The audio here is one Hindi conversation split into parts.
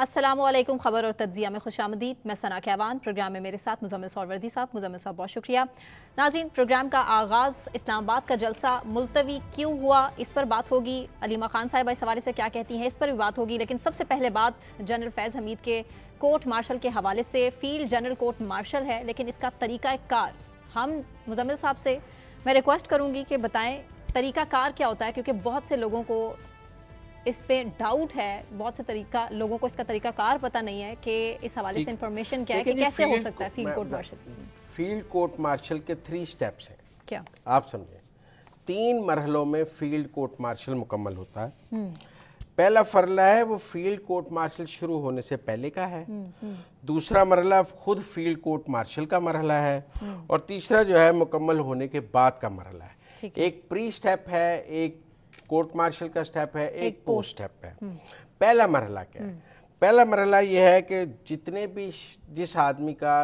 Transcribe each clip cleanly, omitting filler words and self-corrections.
अस्सलामुअलैकुम। खबर और तज्जिया में खुशामदीद। मैं सना कहवान। प्रोग्राम में मेरे साथ मुजम्मिल सौरवर्दी साहब। मुजम्मिल साहब बहुत शुक्रिया। नाज़रीन, प्रोग्राम का आगाज़ इस्लामाबाद का जलसा मुलतवी क्यों हुआ, इस पर बात होगी। अलीमा खान साहिबा इस हवाले से क्या कहती हैं, इस पर भी बात होगी। लेकिन सबसे पहले बात जनरल फैज़ हमीद के कोर्ट मार्शल के हवाले से। फील्ड जनरल कोर्ट मार्शल है, लेकिन इसका तरीका कार हम मुजम्मिल साहब से मैं रिक्वेस्ट करूंगी कि बताएं तरीका कार क्या होता है, क्योंकि बहुत से लोगों को इस पे डाउट है, बहुत से लोगों को इसका तरीका कार पता नहीं है कि इस हवाले से इंफॉर्मेशन क्या है कि कैसे हो सकता है field court martial. Field court martial के 3 स्टेप्स हैं। क्या आप समझें, 3 मरहलों में फील्ड कोर्ट मार्शल मुकम्मल होता है। पहला फरला है वो फील्ड कोर्ट मार्शल शुरू होने से पहले का है। दूसरा मरहला खुद फील्ड कोर्ट मार्शल का मरहला है, और तीसरा जो है मुकम्मल होने के बाद का मरहला है। एक प्री स्टेप है, एक कोर्ट मार्शल का स्टेप है, एक पोस्ट स्टेप है। पहला मरहला क्या है? पहला मरहला यह है कि जितने भी जिस आदमी का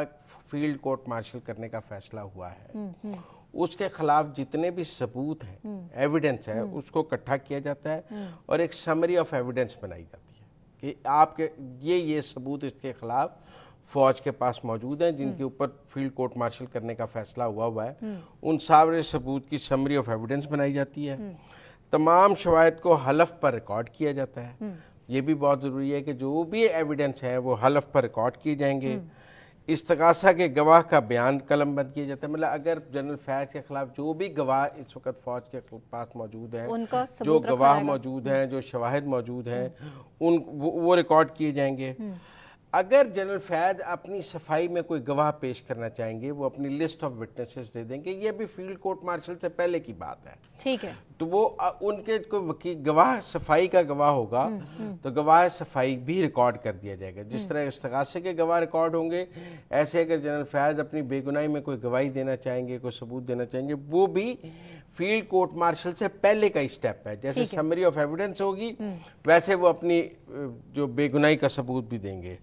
फील्ड कोर्ट मार्शल करने का फैसला हुआ है उसके खिलाफ जितने भी सबूत हैं, एविडेंस है, उसको इकट्ठा किया जाता है और एक समरी ऑफ एविडेंस बनाई जाती है कि आपके ये सबूत इसके खिलाफ फौज के पास मौजूद हैं, जिनके ऊपर फील्ड कोर्ट मार्शल करने का फैसला हुआ है। उन सारे सबूत की समरी ऑफ एविडेंस बनाई जाती है। तमाम शवाहिद को हलफ पर रिकॉर्ड किया जाता है। ये भी बहुत ज़रूरी है कि जो भी एविडेंस है वो हलफ पर रिकॉर्ड किए जाएंगे। इस्तगासा के गवाह का बयान कलमबंद किया जाता है। मतलब अगर जनरल फैज के खिलाफ जो भी गवाह इस वक्त फौज के पास मौजूद हैं, जो गवाह मौजूद हैं, जो शवाहिद मौजूद हैं, वो रिकॉर्ड किए जाएंगे। अगर जनरल फैज अपनी सफाई में कोई गवाह पेश करना चाहेंगे, वो अपनी लिस्ट ऑफ विटनेसेस दे देंगे। ये भी फील्ड कोर्ट मार्शल से पहले की बात है। ठीक है, तो वो उनके कोई वकील गवाह सफाई का गवाह होगा तो गवाह सफाई भी रिकॉर्ड कर दिया जाएगा। जिस तरह इस्तगासे के गवाह रिकॉर्ड होंगे, ऐसे अगर जनरल फैज अपनी बेगुनाही में कोई गवाही देना चाहेंगे, कोई सबूत देना चाहेंगे, वो भी फील्ड कोर्ट मार्शल से पहले का स्टेप है। जैसे समरी ऑफ एविडेंस होगी, वैसे वो अपनी जो बेगुनाही का सबूत भी देंगे।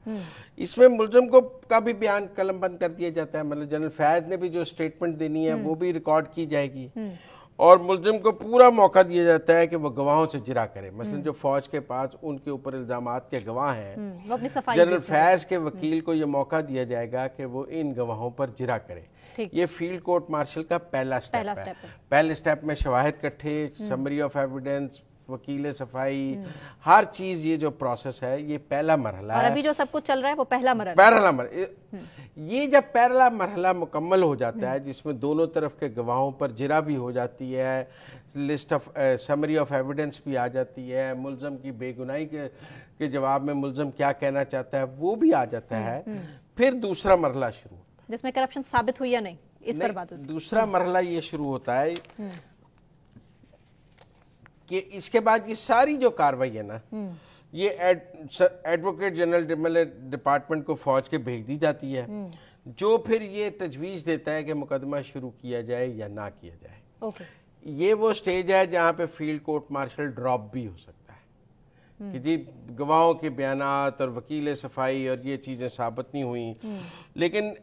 इसमें मुलजिम को का भी बयान कलमबंद कर दिया जाता है। मतलब जनरल फैज ने भी जो स्टेटमेंट देनी है वो भी रिकॉर्ड की जाएगी, और मुलजिम को पूरा मौका दिया जाता है कि वो गवाहों से जिरा करे। मसलन जो फौज के पास उनके ऊपर इल्जामात के गवाह हैं, जनरल फैज के वकील को ये मौका दिया जाएगा कि वो इन गवाहों पर जिरा करे। ये फील्ड कोर्ट मार्शल का पहला स्टेप है। पहले स्टेप में शवाहिद इकट्ठे, समरी ऑफ एविडेंस, वकील सफाई, हर चीज, ये जो प्रोसेस है ये पहला मरहला है। और अभी जो सब कुछ चल रहा है वो पहला मरहला। ये जब पहला मरहला मुकम्मल हो जाता है, जिसमें दोनों तरफ के गवाहों पर जिरा भी हो जाती है, list of summary of evidence भी आ जाती है, मुलजम की बेगुनाही के जवाब में मुलजम क्या कहना चाहता है वो भी आ जाता है, फिर दूसरा मरहला शुरू होता है जिसमें करप्शन साबित हुई या नहीं, इस पर बात होती है। दूसरा मरहला ये शुरू होता है कि इसके बाद ये सारी जो कार्रवाई है ना, ये एडवोकेट जनरल डिपार्टमेंट को फौज के भेज दी जाती है, जो फिर ये तजवीज़ देता है कि मुकदमा शुरू किया जाए या ना किया जाए। ये वो स्टेज है जहाँ पे फील्ड कोर्ट मार्शल ड्रॉप भी हो सकता है कि जी गवाहों के बयानात और वकील सफाई और ये चीज़ें साबित नहीं हुई, लेकिन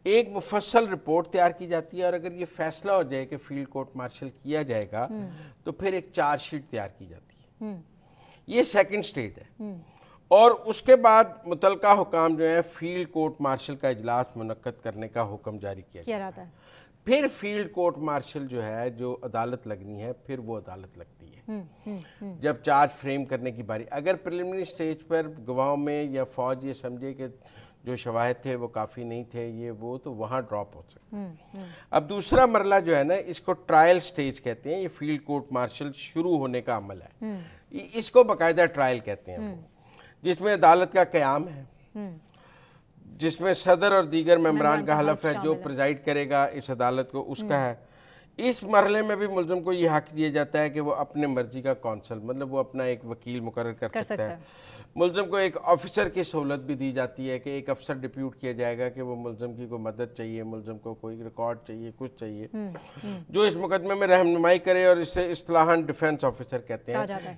एक मुफस्सल रिपोर्ट तैयार की जाती है, और अगर ये फैसला हो जाए कि फील्ड कोर्ट मार्शल किया जाएगा तो फिर एक चार्जशीट तैयार की जाती है। ये सेकंड स्टेज है, और उसके बाद मुतलका हुकाम जो है फील्ड कोर्ट मार्शल का इजलास मुनक्कद करने का हुक्म जारी किया जाता है। फिर फील्ड कोर्ट मार्शल जो है, जो अदालत लगनी है, फिर वो अदालत लगती है जब चार्ज फ्रेम करने की बारी। अगर प्रिलिमिनरी स्टेज पर गवाहों में या फौज ये समझे कि जो शवाहिद थे वो काफ़ी नहीं थे, ये वो, तो वहाँ ड्रॉप हो सकता। अब दूसरा मरला जो है ना, इसको ट्रायल स्टेज कहते हैं। ये फील्ड कोर्ट मार्शल शुरू होने का अमल है, इसको बाकायदा ट्रायल कहते हैं, जिसमें अदालत का क़याम है, जिसमें सदर और दीगर मेंबरान का हलफ है। जो प्रिजाइड करेगा इस अदालत को, उसका है। इस मरहले में भी मुलजिम को ये हक दिया जाता है कि वो अपने मर्जी का कौंसल, मतलब वो अपना एक वकील मुकर्रर कर सकता है। मुलजिम को एक ऑफिसर की सहूलत भी दी जाती है कि एक अफसर डिप्यूट किया जाएगा कि वो मुलजिम की कोई मदद चाहिए, मुलजिम को कोई रिकॉर्ड चाहिए, कुछ चाहिए, जो इस मुकदमे में रहनुमाई करे, और इससे इस्तिलाहन डिफेंस ऑफिसर कहते हैं।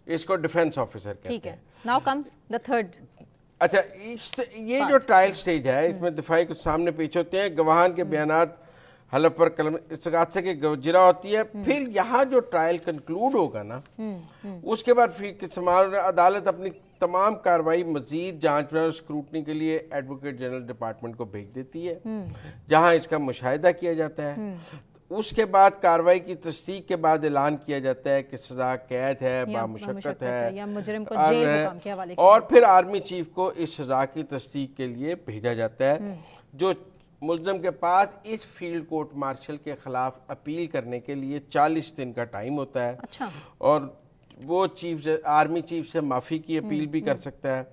इसको डिफेंस ऑफिसर कहते हैं। Now comes the third. अच्छा, ये जो ट्रायल स्टेज है, इसमें दिफाई कुछ सामने पेश होते हैं, गवाहान के बयानात हलफ पर कलम इस्तगासे के जिरा होती है। फिर यहाँ जो ट्रायल कंक्लूड होगा ना, उसके बाद फिर अदालत अपनी तमाम कार्रवाई मजीद जांच और स्क्रूटनी के लिए एडवोकेट जनरल डिपार्टमेंट को भेज देती है, जहां इसका मुशाहिदा किया जाता है। उसके बाद कार्रवाई की तस्दीक के बाद ऐलान किया जाता है कि सजा कैद है, बामुशक्कत है या मुजरिम को जेल हुक्म के हवाले किया। और फिर आर्मी चीफ को इस सजा की तस्दीक के लिए भेजा जाता है, जो मुल्ज़िम के पास इस फील्ड कोर्ट मार्शल के खिलाफ अपील करने के लिए 40 दिन का टाइम होता है। अच्छा। और वो आर्मी चीफ से माफ़ी की अपील भी कर सकता है,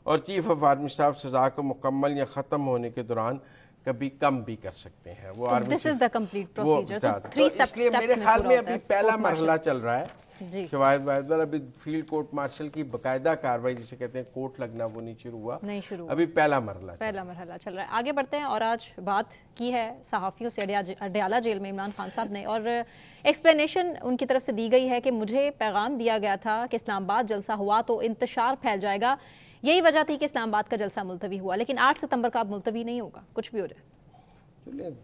और चीफ ऑफ आर्मी स्टाफ सजा को मुकम्मल या ख़त्म होने के दौरान कभी कम भी कर सकते हैं। वो army this is the complete procedure. तो इसलिए मेरे ख्याल में अभी पहला मरहला चल रहा है जी। शवाहिद वाहिद, अभी फील्ड कोर्ट मार्शल की बकायदा कार्रवाई जिसे कहते हैं कोर्ट लगना वो नहीं शुरू हुआ, अभी पहला मरहला चल रहा है। आगे बढ़ते हैं और आज बात की है सहाफ़ियों से अडयाला जेल में इमरान खान साहब ने, और एक्सप्लेनेशन उनकी तरफ से दी गई है कि मुझे पैगाम दिया गया था कि इस्लामाबाद जलसा हुआ तो इंतशार फैल जाएगा, यही वजह थी कि इस्लामाबाद का जलसा मुलतवी हुआ, लेकिन 8 सितंबर का अब मुलतवी नहीं होगा, कुछ भी हो जाए। चलिए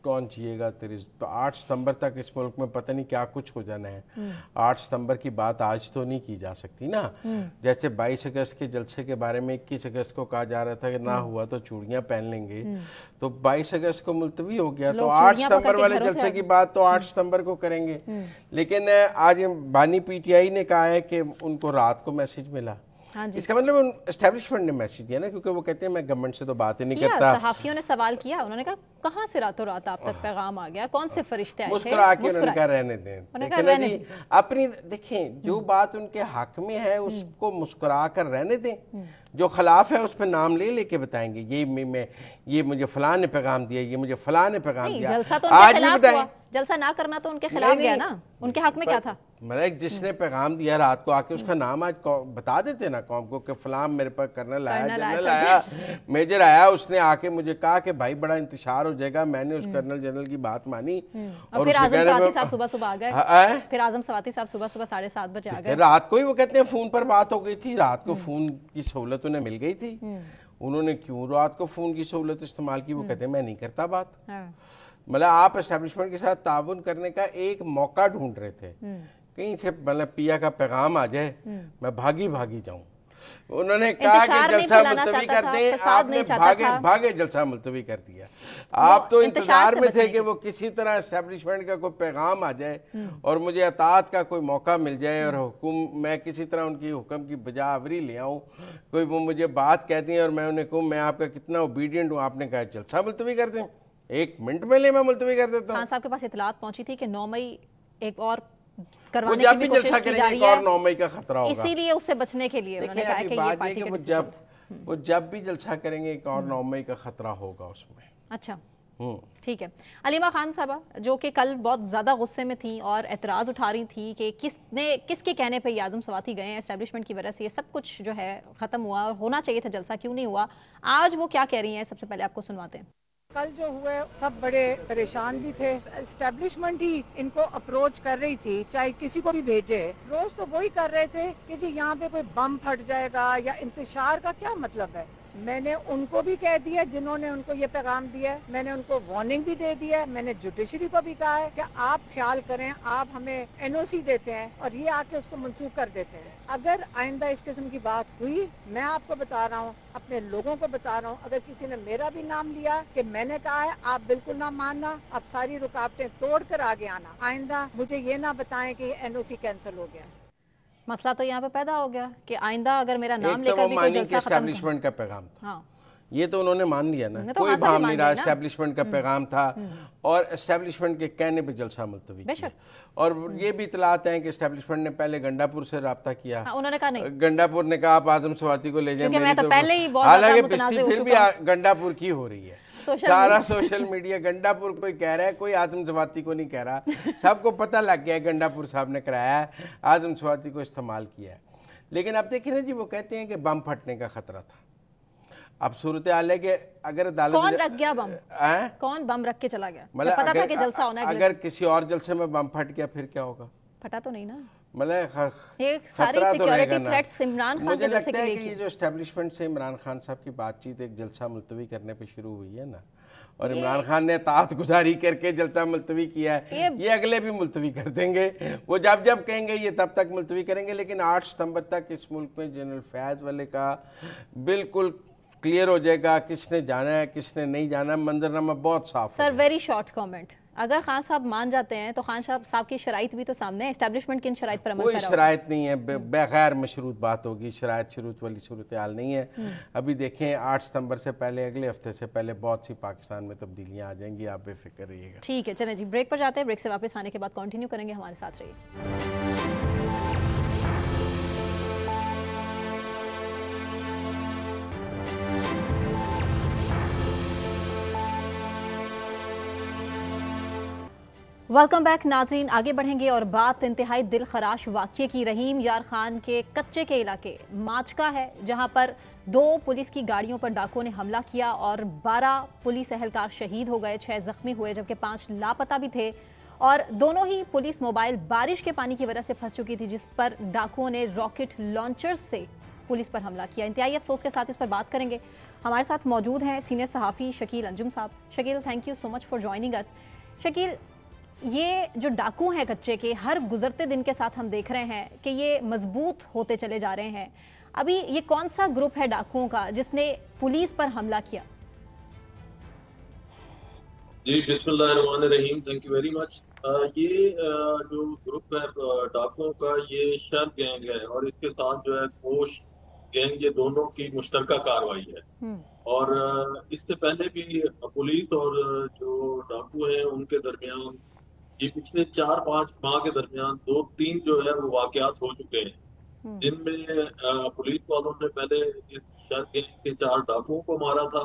कौन जिएगा तेरे, तो 8 सितंबर तक इस मुल्क में पता नहीं क्या कुछ हो जाना है। 8 सितंबर की बात आज तो नहीं की जा सकती ना। जैसे 22 अगस्त के जलसे के बारे में 21 अगस्त को कहा जा रहा था कि ना हुआ तो चूड़ियां पहन लेंगे, तो 22 अगस्त को मुलतवी हो गया, तो 8 सितंबर वाले जलसे की बात तो 8 सितंबर को करेंगे। लेकिन आज बानी पीटीआई ने कहा है कि उनको रात को मैसेज मिला। हाँ जी। इसका मतलब एस्टेब्लिशमेंट ने मैसेज दिया ना, क्योंकि वो कहते हैं मैं गवर्नमेंट से तो बात ही नहीं करता। सहाफियों ने सवाल किया, उन्होंने कहा कहां से रातों रात आप तक पैगाम आ गया, कौन से फरिश्ते आए थे? मुस्कुरा के उन्होंने कहा रहने दें, अपनी देखें जो बात उनके हक में है उसको मुस्कुरा कर रहने दें, जो खिलाफ है उस पर नाम ले लेके बताएंगे ये मुझे फलां ने पैगाम दिया, ये मुझे फलां ने पैगाम दिया। जलसा तो उनके खिलाफ हुआ, जलसा ना करना तो उनके खिलाफ गया ना, उनके हक में क्या था? मतलब जिसने पैगाम दिया रात को आके उसका नाम आज बता देते ना कौम को कि फलां मेरे पास कर्नल आया, जनरल आया, मेजर आया, उसने आके मुझे कहा कि भाई बड़ा इंतशार हो जाएगा। मैंने उस कर्नल जनरल की बात मानी और फिर आजम सवाती साहब सुबह आ गए। फिर आजम सवाती साहब सुबह 7:30 बजे आ गए। रात को ही वो कहते हैं फोन पर बात हो गई थी, रात को फोन की सहूलत उन्हें मिल गई थी। उन्होंने क्यों रात को फोन की सहूलत इस्तेमाल की? वो कहते हैं मैं नहीं करता बात। मतलब आप एस्टेब्लिशमेंट के साथ ताउन करने का एक मौका ढूंढ रहे थे, कहीं से मतलब पिया का पैगाम आ जाए मैं भागी जाऊं। उन्होंने कहा कि जलसा मुलतवी कर दें, आपने भागे जलसा मुलतवी कर दिया। आप तो इंतजार में थे कि वो किसी तरह एस्टेब्लिशमेंट का कोई पैगाम आ जाए और मुझे अतात का कोई मौका मिल जाए और मैं किसी तरह उनकी हुक्म की बजावरी ले आऊं, कोई वो मुझे बात कहती है और मैं उन्हें कहूँ मैं आपका कितना ओबीडियंट हूँ। आपने कहा जलसा मुलतवी कर दें, 1 मिनट में ले मैं मुलतवी कर देता हूँ। खान साहब के पास इतलात पहुंची थी कि 9 मई एक और करवाने की भी कोशिश की जा रही है, और 9 मई का खतरा होगा, इसीलिए उससे बचने के लिए उन्होंने कहा कि ये पार्टी के वो जब भी जलसा करेंगे एक और 9 मई का खतरा होगा उसमें। अच्छा ठीक है। अलीमा खान साहबा जो कि कल बहुत ज्यादा गुस्से में थी और एतराज उठा रही थी कि किसके कहने पे ये आजम सवाती गए हैं, एस्टेब्लिशमेंट की वजह से ये सब कुछ जो है खत्म हुआ और होना चाहिए था जलसा, क्यों नहीं हुआ? आज वो क्या कह रही हैं, सबसे पहले आपको सुनवाते हैं। कल जो हुए सब बड़े परेशान भी थे, एस्टेब्लिशमेंट ही इनको अप्रोच कर रही थी, चाहे किसी को भी भेजे, रोज तो वही कर रहे थे कि जी यहाँ पे कोई बम फट जाएगा या इंतशार का क्या मतलब है। मैंने उनको भी कह दिया जिन्होंने उनको ये पैगाम दिया, मैंने उनको वार्निंग भी दे दिया, मैंने जुडिशरी को भी कहा है कि आप ख्याल करें, आप हमें एनओसी देते हैं और ये आके उसको मंसूख कर देते हैं। अगर आइंदा इस किस्म की बात हुई, मैं आपको बता रहा हूँ, अपने लोगों को बता रहा हूँ, अगर किसी ने मेरा भी नाम लिया कि मैंने कहा है, आप बिल्कुल ना मानना, आप सारी रुकावटें तोड़ कर आगे आना। आइंदा मुझे ये ना बताएं कि एनओसी कैंसिल हो गया। मसला तो यहाँ पे पैदा हो गया कि आइंदा अगर मेरा नाम लेकर भी कोई जलसा एस्टेब्लिशमेंट का पैगाम था। हाँ। ये तो उन्होंने मान लिया ना, तो कोई भाव नहीं रहा, एस्टेब्लिशमेंट का पैगाम था और एस्टेब्लिशमेंट के कहने पे जलसा मुलतवी किया। और ये भी इतलात हैं कि एस्टेब्लिशमेंट ने पहले गंडापुर से राब्ता किया। हाँ, उन्होंने कहा नहीं, गंडापुर ने कहा आप आजम सवाती को ले जाए, हालांकि बेइज्जती फिर भी गंडापुर की हो रही है। सारा सोशल मीडिया गंडापुर कोई कह रहा है, कोई आजम सवाती को नहीं कह रहा, सबको पता लग गया है गंडापुर साहब ने कराया है, आजम सवाती को इस्तेमाल किया है। लेकिन अब देखिए ना जी, वो कहते हैं कि बम फटने का खतरा था। अब सूरत हाल है कि अगर अदालत कौन रख गया बम, कौन बम रख के चला गया, मतलब पता था कि जलसा होना है, अगर किसी और जलसे में बम फट गया फिर क्या होगा? फटा तो नहीं ना, मतलब ये सारी सिक्योरिटी थ्रेट्स इमरान खान मुझे लगता है कि ये जो एस्टेब्लिशमेंट से इमरान खान साहब की बातचीत एक जलसा मुलतवी करने पे शुरू हुई है ना, और इमरान खान ने तात गुजारी करके जलसा मुलतवी किया है, ये अगले भी मुलतवी कर देंगे। वो जब जब कहेंगे ये तब तक मुलतवी करेंगे। लेकिन 8 सितंबर तक इस मुल्क में जनरल फैज़ वाले का बिल्कुल क्लियर हो जाएगा किसने जाना है किसने नहीं जाना। मंजरनामा बहुत साफ। सर वेरी शॉर्ट कमेंट, अगर खान साहब मान जाते हैं तो खान साहब की शराइत भी तो सामने है, एस्टैब्लिशमेंट किन शराइत पर अमल कोई करा शराइत नहीं है, बगैर मशरूत बात होगी। शराइत शुरूत वाली सूरत हाल नहीं है। अभी देखें 8 सितंबर से पहले, अगले हफ्ते से पहले बहुत सी पाकिस्तान में तब्दीलियां आ जाएंगी, आप बेफिक्र रहिएगा। ठीक है, चलें जी ब्रेक पर जाते हैं, ब्रेक से वापस आने के बाद कंटिन्यू करेंगे, हमारे साथ रहिए। वेलकम बैक नाजरीन, आगे बढ़ेंगे और बात इंतहाई दिल खराश वाक़ये की। रहीम यार खान के कच्चे के इलाके माचका है, जहां पर 2 पुलिस की गाड़ियों पर डाकुओं ने हमला किया और 12 पुलिस एहलकार शहीद हो गए, 6 जख्मी हुए, जबकि 5 लापता भी थे। और दोनों ही पुलिस मोबाइल बारिश के पानी की वजह से फंस चुकी थी, जिस पर डाकुओं ने रॉकेट लॉन्चर्स से पुलिस पर हमला किया। इंतहाई अफसोस के साथ इस पर बात करेंगे। हमारे साथ मौजूद हैं सीनियर सहाफ़ी शकील अंजुम साहब। Shakeel, thank you so much for joining us. Shakeel, ये जो डाकू हैं कच्चे के, हर गुजरते दिन के साथ हम देख रहे हैं कि ये मजबूत होते चले जा रहे हैं। अभी ये कौन सा ग्रुप है डाकुओं का जिसने पुलिस पर हमला किया? जी बिस्मिल्लाहिर्रहमानिर्रहीम, थैंक यू वेरी मच। ये जो ग्रुप है डाकुओं का, ये शर गैंग है और इसके साथ जो है कोश गैंग, ये दोनों की मुश्तरका कार्रवाई है। और इससे पहले भी पुलिस और जो डाकू हैं उनके दरमियान ये पिछले 4-5 माह के दरमियान 2-3 जो है वो वाकयात हो चुके हैं, जिनमें पुलिस वालों ने पहले इस शर गैंग के 4 डाकुओं को मारा था,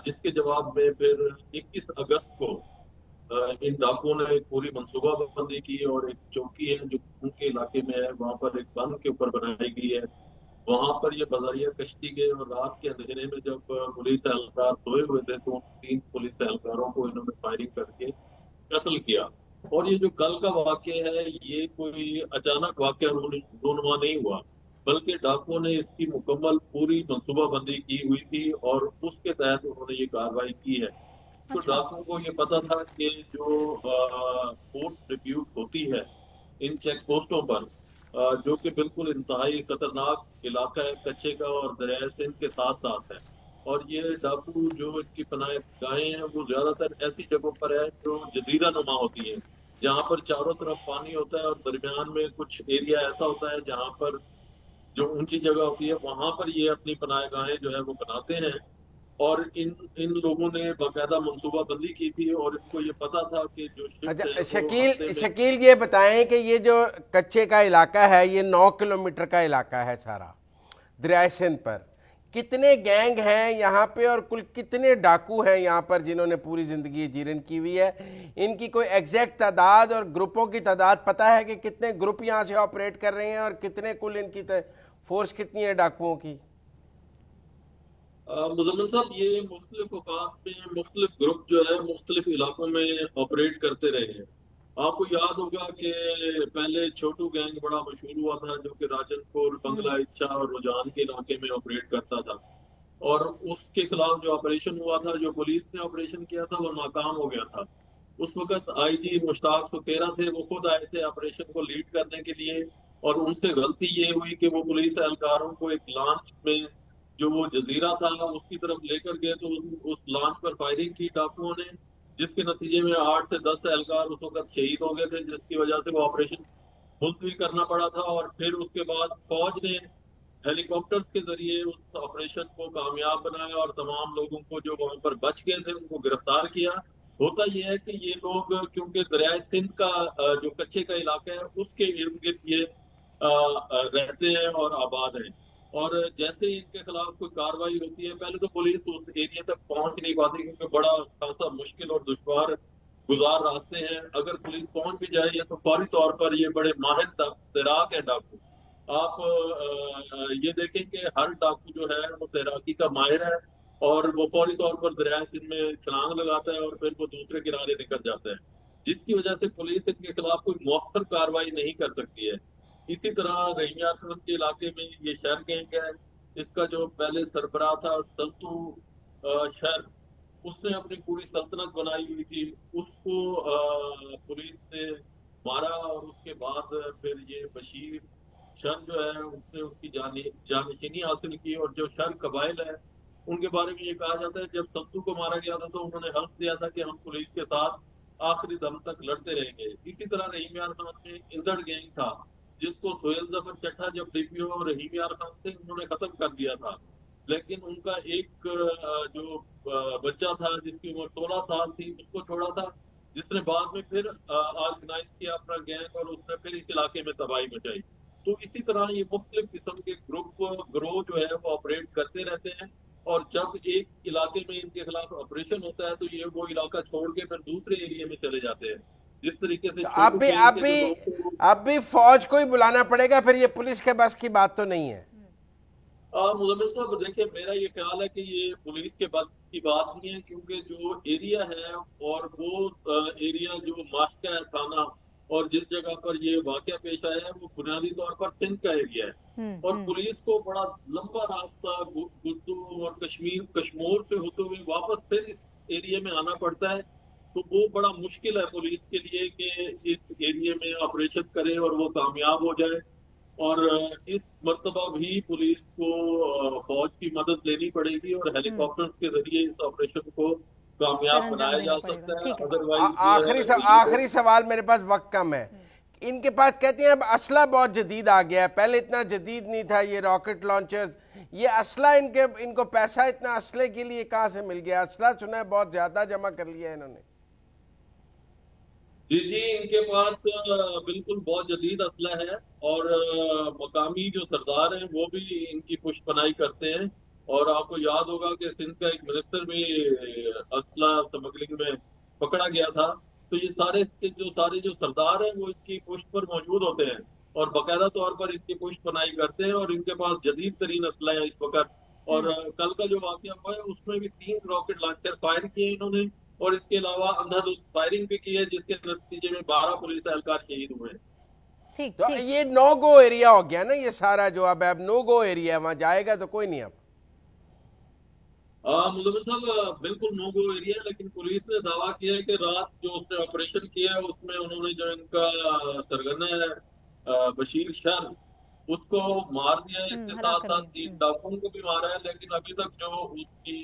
जिसके जवाब में फिर 21 अगस्त को इन डाकुओं ने एक पूरी मंसूबाबंदी की और एक चौकी है जो उनके इलाके में है, वहां पर एक बंद के ऊपर बनाई गई है। वहां पर ये बजरिया कश्ती गए और रात के अंधेरे में जब पुलिस एहलकार सोए हुए थे तो 3 पुलिस एहलकारों को इन्होंने फायरिंग करके कत्ल किया। और ये जो कल का वाकया है, ये कोई अचानक वाकया रूनुमा नहीं हुआ, बल्कि डाकुओं ने इसकी मुकम्मल पूरी मंसूबाबंदी की हुई थी और उसके तहत उन्होंने ये कार्रवाई की है। तो डाकुओं को ये पता था कि जो फोर्स ट्रिब्यूट होती है इन चेक पोस्टों पर, जो कि बिल्कुल इंतहाई खतरनाक इलाका है कच्चे का और दरिया सिंध के साथ साथ है, और ये डाकू जो इनकी पनाह गाहें हैं वो ज्यादातर ऐसी जगहों पर है जो जजीरा नुमा होती है, जहाँ पर चारों तरफ पानी होता है और दरमियान में कुछ एरिया ऐसा होता है जहाँ पर जो ऊंची जगह होती है, वहां पर ये अपनी पनाह गाहें जो है वो बनाते हैं। और इन लोगों ने बाकायदा मंसूबाबंदी की थी और इनको ये पता था कि जो अच्छा शकील ये बताएं कि ये जो कच्चे का इलाका है ये 9 किलोमीटर का इलाका है सारा दरिया सिंध पर, कितने गैंग हैं यहाँ पे और कुल कितने डाकू हैं यहाँ पर जिन्होंने पूरी जिंदगी जीरन की हुई है? इनकी कोई एग्जैक्ट तादाद और ग्रुपों की तादाद पता है कि कितने ग्रुप यहाँ से ऑपरेट कर रहे हैं और कितने कुल इनकी फोर्स कितनी है डाकुओं की? मुजम्मिल साहब, ये मुख्तलिफ औकात में मुख्तलिफ ग्रुप जो है मुख्तलिफ इलाकों में ऑपरेट करते रहे हैं। आपको याद होगा कि पहले छोटू गैंग बड़ा मशहूर हुआ था जो कि राजनपुर, बंगला इच्छा और रुझान के इलाके में ऑपरेट करता था, और उसके खिलाफ जो ऑपरेशन हुआ था, जो पुलिस ने ऑपरेशन किया था, वो नाकाम हो गया था। उस वक्त आईजी मुश्ताक सुकेरा थे, वो खुद आए थे ऑपरेशन को लीड करने के लिए, और उनसे गलती ये हुई कि वो पुलिस एहलकारों को एक लॉन्च में जो वो जजीरा था उसकी तरफ लेकर गए, तो उस लॉन्च पर फायरिंग की डाकुओं ने, जिसके नतीजे में 8 से 10 एहलकार उस वक्त शहीद हो गए थे, जिसकी वजह से वो ऑपरेशन मुलतवी करना पड़ा था। और फिर उसके बाद फौज ने हेलीकॉप्टर्स के जरिए उस ऑपरेशन को कामयाब बनाया और तमाम लोगों को जो वहां पर बच गए थे उनको गिरफ्तार किया। होता यह है कि ये लोग क्योंकि दरिया सिंध का जो कच्चे का इलाका है उसके इर्द गिर्द ये रहते हैं और आबाद हैं, और जैसे ही इनके खिलाफ कोई कार्रवाई होती है, पहले तो पुलिस उस एरिया तक पहुंच नहीं पाती क्योंकि बड़ा खासा मुश्किल और दुश्वार गुजार रास्ते हैं। अगर पुलिस पहुंच भी जाए तो फौरी तौर पर ये बड़े माहिर तैराक है डाकू। आप ये देखें कि हर डाकू जो है वो तैराकी का माहिर है और वो फौरी तौर पर दरिया सिंध में छलांग लगाता है और फिर वो दूसरे किनारे निकल जाता है, जिसकी वजह से पुलिस इनके खिलाफ कोई मौखर कार्रवाई नहीं कर सकती है। इसी तरह रहीम आश्रम के इलाके में ये शर गैंग है, इसका जो पहले सरबराह था सल्तू शर, उसने अपनी पूरी सल्तनत बनाई हुई थी, उसको पुलिस ने मारा और उसके बाद फिर ये बशीर शर जो है उसने उसकी जानशीनी हासिल की। और जो शर कबाइल है उनके बारे में ये कहा जाता है जब सत्तू को मारा गया था तो उन्होंने हल्फ दिया था कि हम पुलिस के साथ आखिरी दम तक लड़ते रहेंगे। इसी तरह रहीम यार खान में इंदड़ गैंग था जिसको सोहेल जफर चट्टा जब डीपीओ रहीम यार खान थे उन्होंने खत्म कर दिया था, लेकिन उनका एक जो बच्चा था जिसकी उम्र 16 साल थी उसको छोड़ा था, जिसने बाद में फिर ऑर्गेनाइज किया अपना गैंग और उसने फिर इस इलाके में तबाही मचाई। तो इसी तरह ये मुख्तलिफ किस्म के ग्रोह जो है वो ऑपरेट करते रहते हैं और जब एक इलाके में इनके खिलाफ ऑपरेशन होता है तो ये वो इलाका छोड़ के फिर दूसरे एरिया में चले जाते हैं। जिस तरीके से तो अब भी फौज को ही बुलाना पड़ेगा, फिर ये पुलिस के बस की बात तो नहीं है। मुजम्मिल साहब देखिए, मेरा ये ख्याल है कि ये पुलिस के बस की बात नहीं है, क्योंकि जो एरिया है और वो एरिया जो मास्का है थाना और जिस जगह पर ये वाकया पेश आया है वो बुनियादी तौर पर सिंध का एरिया है और पुलिस को बड़ा लंबा रास्ता गुर्दू और कश्मीर से होते हुए वापस फिर इस एरिया में आना पड़ता है। तो वो बड़ा मुश्किल है पुलिस के लिए कि इस एरिया में ऑपरेशन करे और वो कामयाब हो जाए। और इस मर्तबा भी पुलिस को फौज की मदद लेनी पड़ेगी और हेलीकॉप्टर्स के जरिए इस ऑपरेशन को कामयाब बनाया जा सकता है। अदरवाइज आखिरी सवाल मेरे पास, वक्त कम है। इनके पास कहते हैं अब असला बहुत जदीद आ गया है, पहले इतना जदीद नहीं था, ये रॉकेट लॉन्चर, ये असला इनको पैसा इतना असले के लिए कहां से मिल गया? असला सुना है बहुत ज्यादा जमा कर लिया है इन्होंने। जी जी, इनके पास बिल्कुल बहुत जदीद असला है और मकामी जो सरदार हैं वो भी इनकी पुष्टपनाही करते हैं। और आपको याद होगा कि सिंध का एक मिनिस्टर भी असला स्मगलिंग में पकड़ा गया था। तो ये सारे जो सरदार हैं वो इनकी पुष्ट पर मौजूद होते हैं और बाकायदा तौर पर इनकी पुष्टपनाही करते हैं और इनके पास जदीद तरीन असला है इस वक्त। और कल का जो वाकया हुआ है उसमें भी 3 रॉकेट लॉन्चर फायर किए इन्होंने और इसके अलावा अंधाधुंध फायरिंग भी की है जिसके नतीजे में 12 पुलिस एहलकार शहीद हुए। ठीक, तो ये नो गो एरिया हो गया ना ये सारा, जो अब नो गो एरिया, वहां जाएगा तो कोई नहीं। अब मुजम्मिल साहब बिल्कुल नो गो एरिया है, लेकिन पुलिस ने दावा किया है कि रात जो उसने ऑपरेशन किया है उसमें उन्होंने जो इनका सरगना है बशीर शर उसको मार दिया है। इसके साथ साथ 3 डाकुओं को भी मारा है, लेकिन अभी तक जो उसकी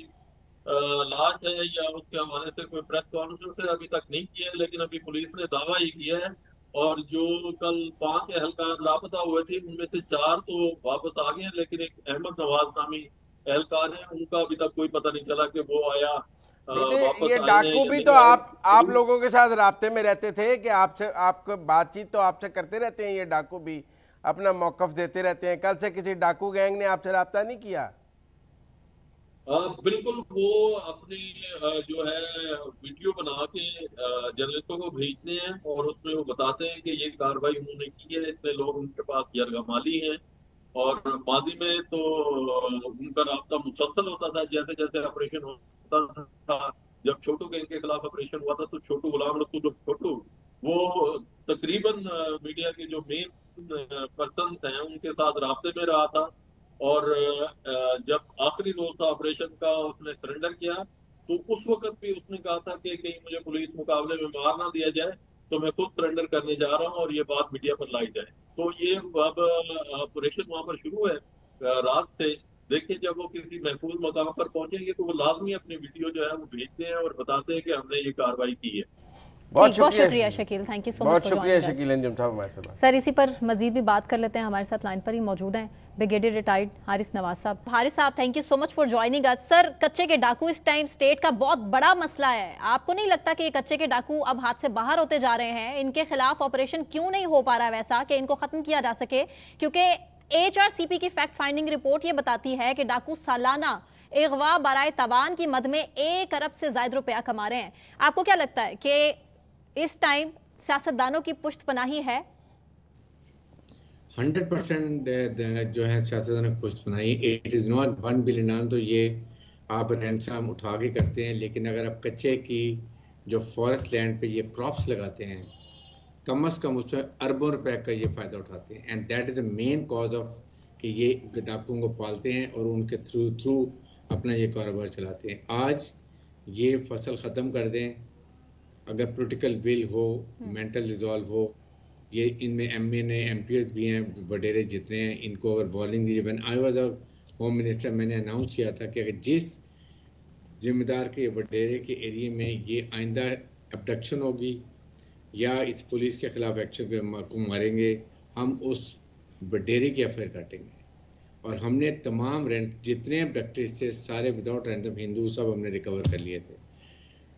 लाश है या उसके हवाले से कोई प्रेस कॉन्फ्रेंस अभी तक नहीं किया है, लेकिन अभी पुलिस ने दावा ये किया है। और जो कल 5 एहलकार लापता हुए थे उनमें से 4 तो वापस आ गए हैं, लेकिन एक अहमद नवाज नामी एहलकार है उनका अभी तक कोई पता नहीं चला कि वो आया ये डाकू भी तो आप लोगों के साथ राब्ते में रहते थे कि आपको बातचीत तो आपसे करते रहते हैं, ये डाकू भी अपना मौकफ देते रहते हैं। कल से किसी डाकू गैंग ने आपसे राब्ता नहीं किया? बिल्कुल, वो अपनी जो है वीडियो बना के जर्नलिस्टों को भेजते हैं और उसमें वो बताते हैं कि ये कार्रवाई उन्होंने की है, इतने लोग उनके पास यरगमाली हैं। और माजी में तो उनका राब्ता मुसलसल होता था, जैसे जैसे ऑपरेशन होता था। जब छोटू गैंग के खिलाफ ऑपरेशन हुआ था तो छोटू गुलाम रसूल छोटू वो तकरीबन मीडिया के जो मेन पर्सन हैं उनके साथ राब्ते में रहा था। और जब आखिरी रोज था ऑपरेशन का उसने सरेंडर किया तो उस वक्त भी उसने कहा था कि कहीं मुझे पुलिस मुकाबले में मार ना दिया जाए तो मैं खुद सरेंडर करने जा रहा हूं और ये बात मीडिया पर लाई जाए। तो ये अब ऑपरेशन वहां पर शुरू है रात से। देखिए, जब वो किसी महफूज मकाम पर पहुंचेंगे तो वो लाजमी अपनी वीडियो जो है वो भेजते हैं और बताते हैं कि हमने ये कार्रवाई की है। बहुत शुक्रिया Shakeel, thank you so much. बहुत शुक्रिया शकील अंजुम साहब हमारे साथ। सर, इसी पर मजीद भी बात कर लेते हैं। हमारे साथ लाइन पर ही मौजूद हैं ब्रिगेडियर रिटायर्ड हारिस नवाज साहब। हारिस साहब, thank you so much for joining us. Sir, कच्चे के डाकू इस टाइम स्टेट का बहुत बड़ा मसला है। आपको नहीं लगता कि ये कच्चे के डाकू अब हाथ से बाहर होते जा रहे हैं? इनके खिलाफ ऑपरेशन क्यों नहीं हो पा रहा है वैसा कि इनको खत्म किया जा सके? क्योंकि HRCP की फैक्ट फाइंडिंग रिपोर्ट ये बताती है कि डाकू सालाना अगवा बराए तवान की मद में 1 अरब से ज्यादा रुपया कमा रहे हैं। आपको क्या लगता है कि इस टाइम सियासतदानों की पुष्टपनाही है? 100% जो है सियासतदानों की पुष्टपनाही। इट इज़ नॉट 1 बिलियन, तो ये आप रैंसम उठा के करते हैं, लेकिन अगर आप कच्चे की जो फॉरेस्ट लैंड पे ये क्रॉप्स लगाते हैं कम से कम उसमें अरबों रुपए का ये फ़ायदा उठाते हैं। And that is the main cause of कि ये डाकुओं को पालते हैं और उनके थ्रू अपना ये कारोबार चलाते हैं। आज ये फसल ख़त्म कर दें। अगर पॉलिटिकल विल हो, मेंटल रिजॉल्व हो, ये इनमें MN MPs भी हैं वडेरे जितने हैं, इनको अगर warning the. When I was a home minister मैंने अनाउंस किया था कि अगर जिस जिम्मेदार के वडेरे के एरिया में ये आइंदा अबडक्शन होगी या इस पुलिस के खिलाफ एक्शन को मारेंगे, हम उस वडेरे की एफआईआर काटेंगे। और हमने तमाम रेंट जितने अबडक्टेड थे सारे विदाउट रैंडम हिंदू सब हमने रिकवर कर लिए थे।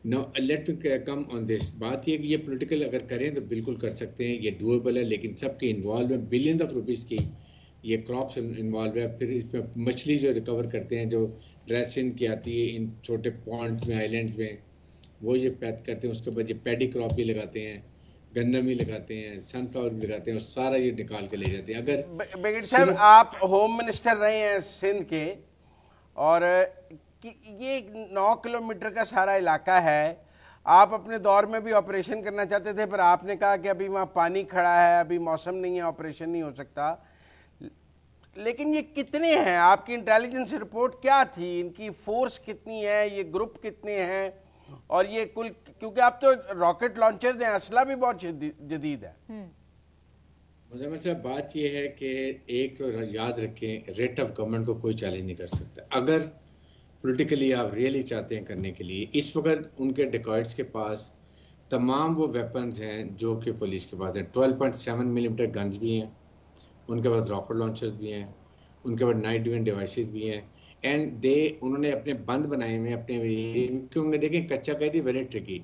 Now let me come on this. बात ये कि ये पॉलिटिकल अगर करें तो बिल्कुल कर सकते हैं, ये डूएबल है, लेकिन सबके इन्वॉल्व है, बिलियन ऑफ रुपीस की ये क्रॉप्स इन्वॉल्व है। फिर इसमें मछली जो रिकवर करते हैं, जो ड्रेसिंग की आती है इन छोटे पॉन्ड्स में, आइलैंड्स में, वो ये पैक करते हैं। उसके बाद ये पैडी क्रॉप भी लगाते हैं, गंदम भी लगाते हैं, सनफ्लावर भी लगाते हैं, और सारा ये निकाल के ले जाते हैं। अगर बेगट साहब, आप होम मिनिस्टर रहे हैं सिंध के, और ये 9 किलोमीटर का सारा इलाका है, आप अपने दौर में भी ऑपरेशन करना चाहते थे, पर आपने कहा कि अभी वहाँ पानी खड़ा है, अभी मौसम नहीं है, ऑपरेशन नहीं हो सकता। लेकिन ये कितने हैं? आपकी इंटेलिजेंस रिपोर्ट क्या थी? इनकी फोर्स कितनी है? ये ग्रुप कितने हैं? और ये कुल, क्योंकि आप तो रॉकेट लॉन्चर हैं, असला भी बहुत जदीद है। मुझे साहब बात यह है कि एक तो याद रखें, रेट ऑफ गवर्नमेंट को कोई चैलेंज नहीं कर सकता। अगर पॉलिटिकली आप रियली चाहते हैं करने के लिए, इस वक्त उनके डिकॉइड्स के पास तमाम वो वेपन्स हैं जो कि पुलिस के पास है। 12.7 मिलीमीटर गन्स भी हैं, उनके पास रॉकेट लॉन्चर्स भी हैं, उनके पास नाइट विजन डिवाइसेस भी हैं, एंड उन्होंने अपने बंद बनाए हुए अपने एरिया में। क्योंकि देखें, कच्चा कैदी वेरी ट्रिकी।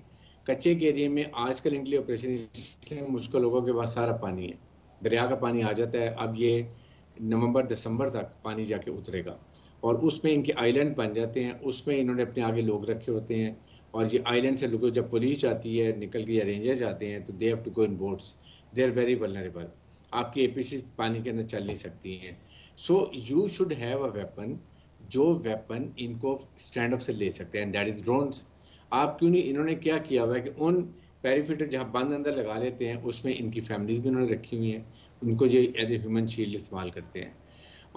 कच्चे के एरिया में आजकल इनके लिए ऑपरेशन इसलिए मुश्किल होगा कि वहाँ सारा पानी है, दरिया का पानी आ जाता है। अब ये नवंबर दिसंबर तक पानी जाके उतरेगा, और उसमें इनके आइलैंड बन जाते हैं, उसमें इन्होंने अपने आगे लोग रखे होते हैं, और ये आइलैंड से लोग जब पुलिस आती है निकल के, या रेंजर्स आते हैं, तो they have to go in boats, they are very vulnerable. आपकी APC पानी के अंदर चल नहीं सकती हैं। So you should have a weapon, जो वेपन इनको स्टैंड ऑफ से ले सकते हैं, दैट इज ड्रोन्स। आप क्यों नहीं, इन्होंने क्या किया हुआ है कि उन पेरीफीटर जहाँ बंद अंदर लगा लेते हैं, उसमें इनकी फैमिलीज भी उन्होंने रखी हुई हैं, उनको ये एज ए ह्यूमन शील्ड इस्तेमाल करते हैं।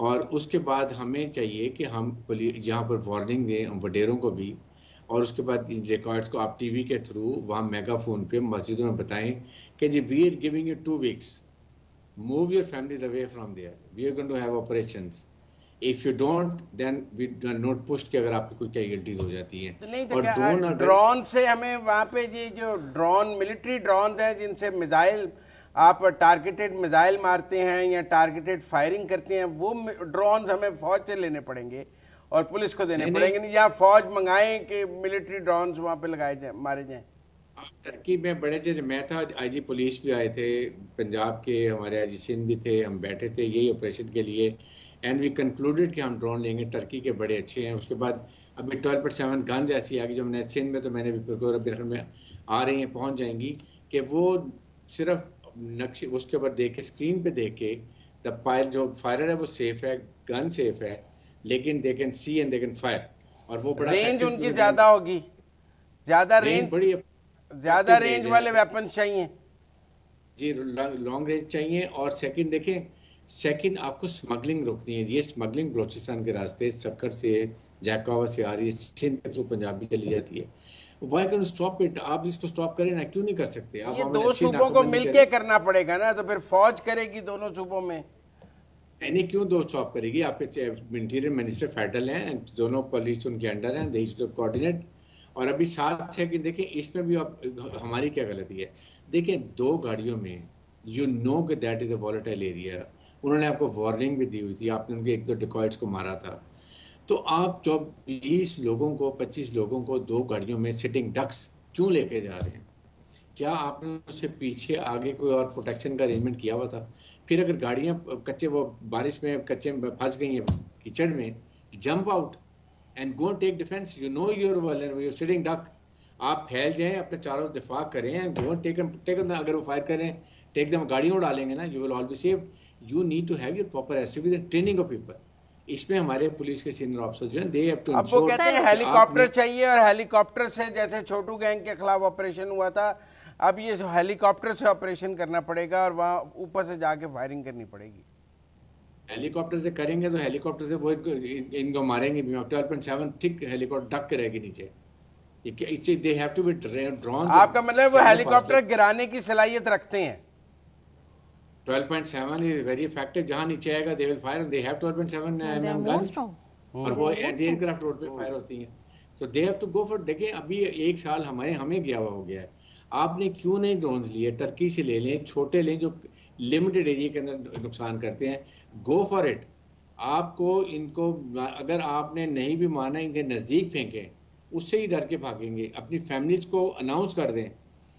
और उसके बाद हमें चाहिए कि हम यहाँ पर वार्निंग दें वडेरों को भी, और उसके बाद इन रिकॉर्ड्स को आप TV के थ्रू वहाँ मेगाफोन पे मस्जिदों में बताएं कि जी we are giving you 2 weeks, move your family away from there, we are going to have operations, if you don't then we do not push कि अगर आपकी कोई कैजुअल्टीज हो जाती हैं। तो नहीं तो ड्रोन से हमें वहाँ पे ये जो ड्रोन, मिलिट्री ड्रोन है जिनसे मिसाइल, आप टारगेटेड मिसाइल मारते हैं या टारगेटेड फायरिंग करते हैं, वो ड्रोन हमें फौज से लेने पड़ेंगे और पुलिस को देने पड़ेंगे, नहीं या फौज मंगाएं कि मिलिट्री ड्रोन वहाँ पे लगाए जाए, मारे जाएं। टर्की में बड़े चीज, मैं था, IG पुलिस भी आए थे पंजाब के, हमारे IG सिंध भी थे, हम बैठे थे यही ऑपरेशन के लिए, एंड वी कंक्लूडेड कि हम ड्रोन लेंगे। टर्की के बड़े अच्छे हैं। उसके बाद अभी 12.7 गन्स ऐसी आ गई जो मैंने सिंध में, तो मैंने भी में आ रही हैं, पहुंच जाएंगी, कि वो सिर्फ नक्शे उसके ऊपर देख के, स्क्रीन पे देख के, द पायल जो फायरर है वो सेफ है, गन सेफ है, लेकिन they can see and they can fire. और वो बड़ा रेंज उनकी ज्यादा होगी, ज्यादा रेंज, बड़ी ज्यादा रेंज वाले वेपन चाहिए जी, लॉन्ग रेंज चाहिए। और सेकंड देखें, सेकंड आपको स्मगलिंग रोकनी है। ये स्मगलिंग बलोचिस्तान के रास्ते सक्कर से, जैकावा से आ रही है, सिंध के थ्रू पंजाब भी चली जाती है। Why can't you stop it? आप इसको स्टॉप करें ना, क्यों नहीं कर सकते? आप ये दो सूबों को मिलके करना पड़ेगा ना, तो फिर फौज करेगी दोनों सूबों में। नहीं, क्यों दो स्टॉप करेगी? आपके इंटीरियर मिनिस्टर फेडरल हैं, दोनों पुलिस उनके अंडर हैं, दे शुड कोऑर्डिनेट। और अभी साथ है कि देखें, इसमें भी आप, हमारी क्या गलती है? देखें, 2 गाड़ियों में यू नो कि that is a volatile area, उन्होंने आपको वार्निंग भी दी हुई थी, आपने उनके 1-2 डिकॉइड्स को मारा था, तो आप 20 लोगों को, 25 लोगों को 2 गाड़ियों में सिटिंग डक्स क्यों लेके जा रहे हैं? क्या आपने उससे पीछे आगे कोई और प्रोटेक्शन का अरेंजमेंट किया हुआ था? फिर अगर गाड़ियां कच्चे, वो बारिश में कच्चे में फंस गई हैं कीचड़ में, jump out and go take defence, you know your sitting duck. आप फैल जाएं, अपने चारों दिफा करें एंड गो टेक अगर वो फायर करें, टेक देम, गाड़ियों डालेंगे ना, you will all be safe. You need to have your proper SUV, training of people. इसमें हमारे पुलिस के सीनियर ऑफिसर जो हैं, दे हैव टू, अब वो कहते हैं हेलीकॉप्टर चाहिए, और हेलीकॉप्टर से, जैसे छोटू गैंग के खिलाफ ऑपरेशन हुआ था, अब ये हेलीकॉप्टर से ऑपरेशन करना पड़ेगा और वहां ऊपर से जाके फायरिंग करनी पड़ेगी। हेलीकॉप्टर से करेंगे तो हेलीकॉप्टर से वो इनको मारेंगे भी। 12.7 ठीक हेलीकॉप्टर डक के रहेगी नीचे, they have to be drawn. आपका मतलब वो हेलीकॉप्टर गिराने की सलाहियत रखते हैं? 12.7 इज वेरी इफेक्टिव। जहां नीचे आएगा they will fire, they have 12.7 mm guns, और वो एंटी एयरक्राफ्ट रोड पे फायर होती हैं। तो they have to go for. देखिए अभी 1 साल हमें गया हुआ हो गया है, आपने क्यों नहीं ड्रोन्स लिए? टर्की से ले लें, छोटे लें जो लिमिटेड एरिया के अंदर नुकसान करते हैं, गो फॉर इट। आपको इनको अगर आपने नहीं भी माना, इनके नज़दीक फेंकें, उससे ही डर के भागेंगे। अपनी फैमिलीज को अनाउंस कर दें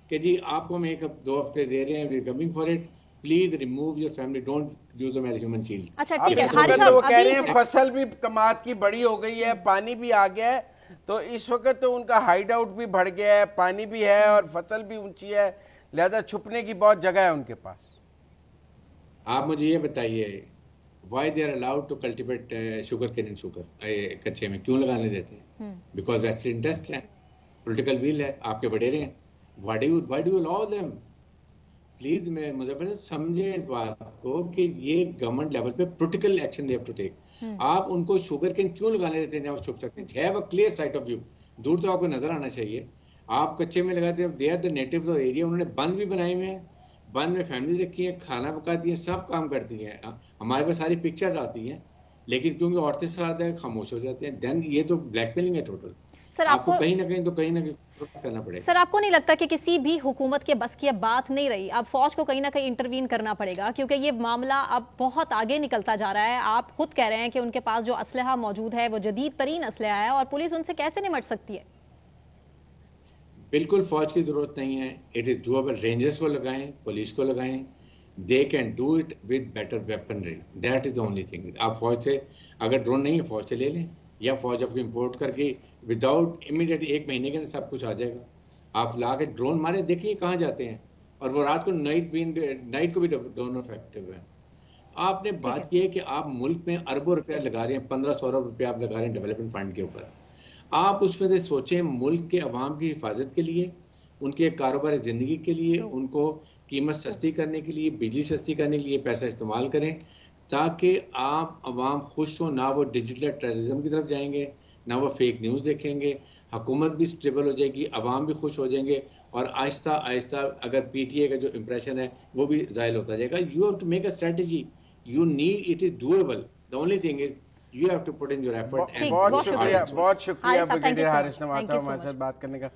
कि जी आपको हम 1-2 हफ्ते दे रहे हैं, we are coming for it, please remove your family, don't use them as human shield. अच्छा ठीक है, वो कह रहे हैं फसल भी कमात की बड़ी हो गई है, पानी भी आ गया है, तो इस वक्त तो उनका हाइड आउट भी बढ़ गया है, पानी भी है और फसल भी ऊंची है, लिहाजा छुपने की बहुत जगह है उनके पास। आप मुझे ये बताइए, why they are allowed to cultivate sugar cane and sugar कच्चे में, क्यों लगाने देते हैं? बिकॉज वेस्टेड इंटरेस्ट है, पॉलिटिकल विल है, आपके वडेरे हैं। Why do allow them? Please मुझे समझे इस बात को कि ये गवर्नमेंट लेवल पे political action they have to take. आप उनको शुगर केन क्यों लगाने देते हैं जब छुप सकते हैं? Have a clear site of view, दूर तो आपको नजर आना चाहिए। आप कच्चे में लगाते हैं, they are the natives of area. उन्होंने बंद भी बनाए हुए हैं, बंद में फैमिली रखी है, खाना पकाती है, सब काम करती हैं। हमारे पास सारी पिक्चर्स आती हैं, लेकिन क्योंकि औरतें साथ है खामोश हो जाते हैं। देन ये तो ब्लैकमेलिंग है टोटल। सर आपको कहीं ना कहीं करना पड़ेगा। सर आपको नहीं लगता कि किसी भी हुकूमत के बस की अब बात नहीं रही, अब फौज को कहीं ना कहीं इंटरवीन करना पड़ेगा, क्योंकि ये मामला अब बहुत आगे निकलता जा रहा है। आप खुद कह रहे हैं कि उनके पास जो असलहा मौजूद है वो जदीद तरीन असलहा है और पुलिस उनसे कैसे निपट सकती है? बिल्कुल फौज की जरूरत नहीं है। It is doable. रेंजर्स को लगाएं, पुलिस को लगाएं, they can do it with better weaponry, that is the only thing. आप फौज से अगर ड्रोन नहीं है, फौज से ले लें, या फौज आपको इंपोर्ट करके विदाउट इमीडिएट 1 महीने के अंदर सब कुछ आ जाएगा। आप ला के ड्रोन मारे, देखिए कहाँ जाते हैं, और वो रात को नाइट को भी ड्रोन इफेक्टिव है। आपने बात की है कि आप मुल्क में अरबों रुपया लगा रहे हैं, 1500 अरब रुपया आप लगा रहे हैं डेवलपमेंट फंड के ऊपर। आप उसमें से सोचें मुल्क के अवाम की हिफाजत के लिए, उनके कारोबारी ज़िंदगी के लिए, उनको कीमत सस्ती करने के लिए, बिजली सस्ती करने के लिए पैसा इस्तेमाल करें, ताकि आप अवाम खुश हो। ना वो डिजिटल टेररिज्म की तरफ जाएंगे, ना वो फेक न्यूज़ देखेंगे, हुकूमत भी स्टेबल हो जाएगी, अवाम भी खुश हो जाएंगे, और आहिस्ता आहिस्ता अगर पीटीए का जो इम्प्रेशन है वो भी ज़ायल होता जाएगा। You have to make a strategy, you need, it is doable. The only thing is you have to put in your effort। बहुत शुक्रिया ब्रिगेडियर हारिस नवाज साहब हमारे साथ बात करने का।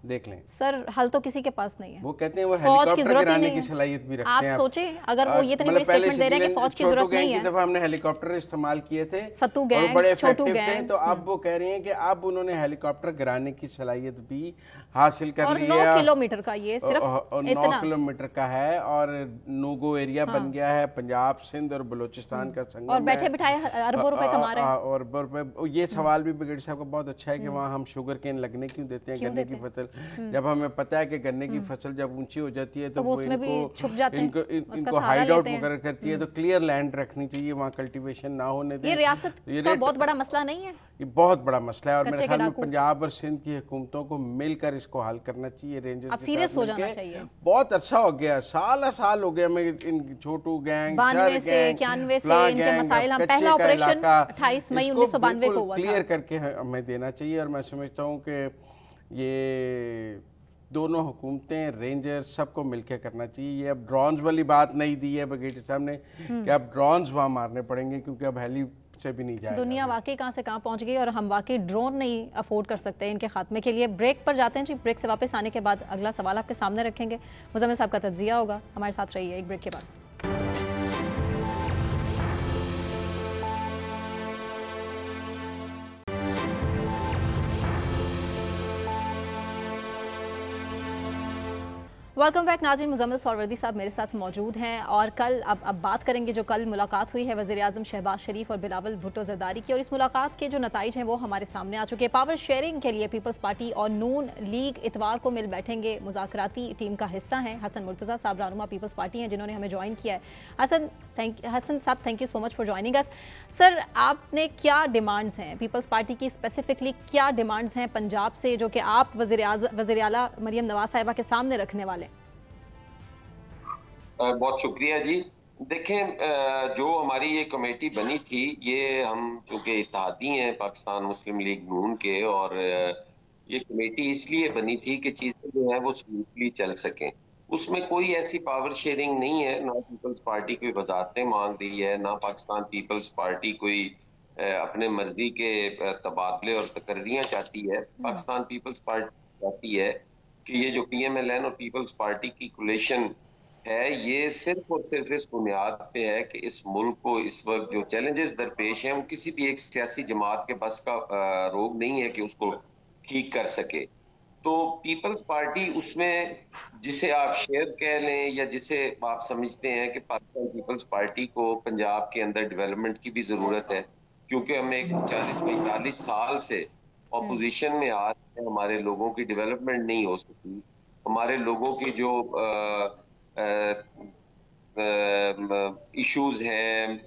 देख लें सर, हल तो किसी के पास नहीं है। वो कहते हैं वो हेलीकॉप्टर गिराने की सलाहियत भी रखते हैं। आप सोचें, अगर वो ये इतनी बड़ी स्टेटमेंट दे रहे हैं कि फौज की जरूरत नहीं है। की दफा हमने हेलीकॉप्टर इस्तेमाल किए थे, सत्तू गैंग, बड़े इफेक्टिव थे, तो अब वो कह रहे हैं कि अब उन्होंने हेलीकॉप्टर गिराने की सलाहियत भी हासिल कर ली है। 9 किलोमीटर का, ये सिर्फ 9 किलोमीटर का है, और नोगो एरिया बन गया है, पंजाब, सिंध और बलूचिस्तान का संगम, और बैठे बिठाए अरबों रुपए कमा रहे हैं। और ये सवाल भी ब्रिगेडियर साहब का बहुत अच्छा है कि वहाँ हम शुगर केन लगने क्यों देते हैं, गन्ने की फसल, जब हमें पता है कि गन्ने की फसल जब ऊंची हो जाती है तो वो इनको हाइड आउट वगैरह करती है, तो क्लियर लैंड रखनी चाहिए, वहाँ कल्टीवेशन ना होने दें। ये रियासत का बहुत बड़ा मसला नहीं है, ये बहुत बड़ा मसला है, और मेरे ख्याल में पंजाब और सिंध की हुकूमतों को मिलकर इसको हल करना चाहिए। रेंजर्स अब सीरियस हो जाना चाहिए। बहुत अच्छा हो गया, साल हो गया मैं इन छोटू गैंग, 92 से 91 से इनके मसाइल, हम पहला ऑपरेशन 28 मई 1992 को हुआ था, क्लियर करके हमें देना चाहिए। और मैं समझता हूँ कि ये दोनों हुकूमतें, रेंजर, सबको मिलकर करना चाहिए। ये अब ड्रोन्स वाली बात नहीं दी है ब्रिगेडियर साहब ने कि अब ड्रोन्स वहाँ मारने पड़ेंगे, क्योंकि अब हेली से भी नहीं जाएगा। दुनिया वाकई कहाँ से कहाँ पहुँच गई, और हम वाकई ड्रोन नहीं अफोर्ड कर सकते इनके खात्मे के लिए। ब्रेक पर जाते हैं जी, ब्रेक से वापस आने के बाद अगला सवाल आपके सामने रखेंगे, मुज़म्मिल साहब का तज्ज़िया होगा। हमारे साथ रहिए एक ब्रेक के बाद। वेलकम बैक नाज़रीन, मुज़म्मिल सौरवर्दी साहब मेरे साथ मौजूद हैं, और कल अब बात करेंगे जो कल मुलाकात हुई है वज़ीर-ए-आज़म शहबाज शरीफ और बिलावल भुट्टो ज़रदारी की, और इस मुलाकात के जो नताइज हैं वो हमारे सामने आ चुके हैं। पावर शेयरिंग के लिए पीपल्स पार्टी और नून लीग इतवार को मिल बैठेंगे, मुज़ाकराती टीम का हिस्सा हैं। हसन मुर्तज़ा साहब रहनुमा पीपल्स पार्टी हैं जिन्होंने हमें ज्वाइन किया है। हसन साहब, thank you so much for joining us. Sir, आपने क्या डिमांड्स हैं पीपल्स पार्टी की, स्पेसिफिकली क्या डिमांड्स हैं पंजाब से जो कि आप वज़ीर आला मरियम नवाज साहिबा के सामने रखने वाले? बहुत शुक्रिया जी। देखें, जो हमारी ये कमेटी बनी थी, ये हम चूँकि इत्तेहादी हैं पाकिस्तान मुस्लिम लीग नून के, और ये कमेटी इसलिए बनी थी कि चीजें जो है वो स्मूथली चल सकें। उसमें कोई ऐसी पावर शेयरिंग नहीं है, ना पीपल्स पार्टी कोई वजारतें मांग रही है, ना पाकिस्तान पीपल्स पार्टी कोई अपने मर्जी के तबादले और तकर्रियां चाहती है। पाकिस्तान पीपल्स पार्टी चाहती है कि ये जो PMLN और पीपल्स पार्टी की कोलिशन है, ये सिर्फ और सिर्फ इस बुनियाद पे है कि इस मुल्क को इस वक्त जो चैलेंजेस दरपेश हैं वो किसी भी एक सियासी जमात के बस का रोग नहीं है कि उसको ठीक कर सके। तो पीपल्स पार्टी उसमें, जिसे आप शेयर कह लें या जिसे आप समझते हैं कि पाकिस्तान पीपल्स पार्टी को पंजाब के अंदर डेवलपमेंट की भी जरूरत है, क्योंकि हमें 40-45 साल से ऑपोजिशन में आ रहे हैं, हमारे लोगों की डेवलपमेंट नहीं हो सकी, हमारे लोगों की जो इश्यूज हैं।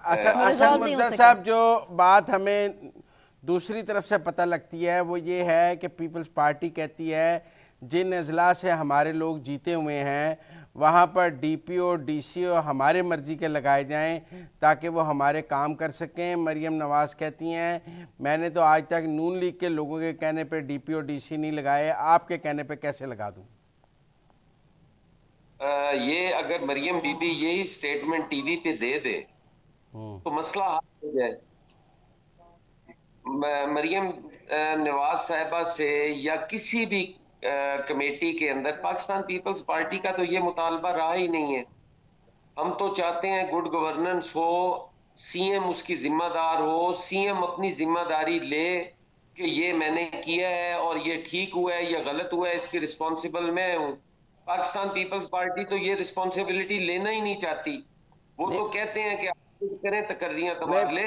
असद मुर्तज़ा साहब, जो बात हमें दूसरी तरफ से पता लगती है वो ये है कि पीपल्स पार्टी कहती है जिन अजला से हमारे लोग जीते हुए हैं वहाँ पर DPO DCO हमारे मर्जी के लगाए जाएं ताकि वो हमारे काम कर सकें। मरियम नवाज कहती हैं मैंने तो आज तक नून लीग के लोगों के कहने पे DPO DC नहीं लगाए, आपके कहने पे कैसे लगा दूं? ये अगर मरियम बीबी यही स्टेटमेंट टीवी पे दे दे तो मसला हल हो जाए। मरियम नवाज साहिबा से या किसी भी कमेटी के अंदर पाकिस्तान पीपल्स पार्टी का तो ये मुतालबा रहा ही नहीं है। हम तो चाहते हैं गुड गवर्नेंस हो, CM उसकी जिम्मेदार हो, CM अपनी जिम्मेदारी ले कि ये मैंने किया है और ये ठीक हुआ है या गलत हुआ है, इसकी रिस्पॉन्सिबल मैं हूं। पाकिस्तान पीपल्स पार्टी तो ये रिस्पॉन्सिबिलिटी लेना ही नहीं चाहती। वो तो कहते हैं कि आप करें तकर्रियां तबादले,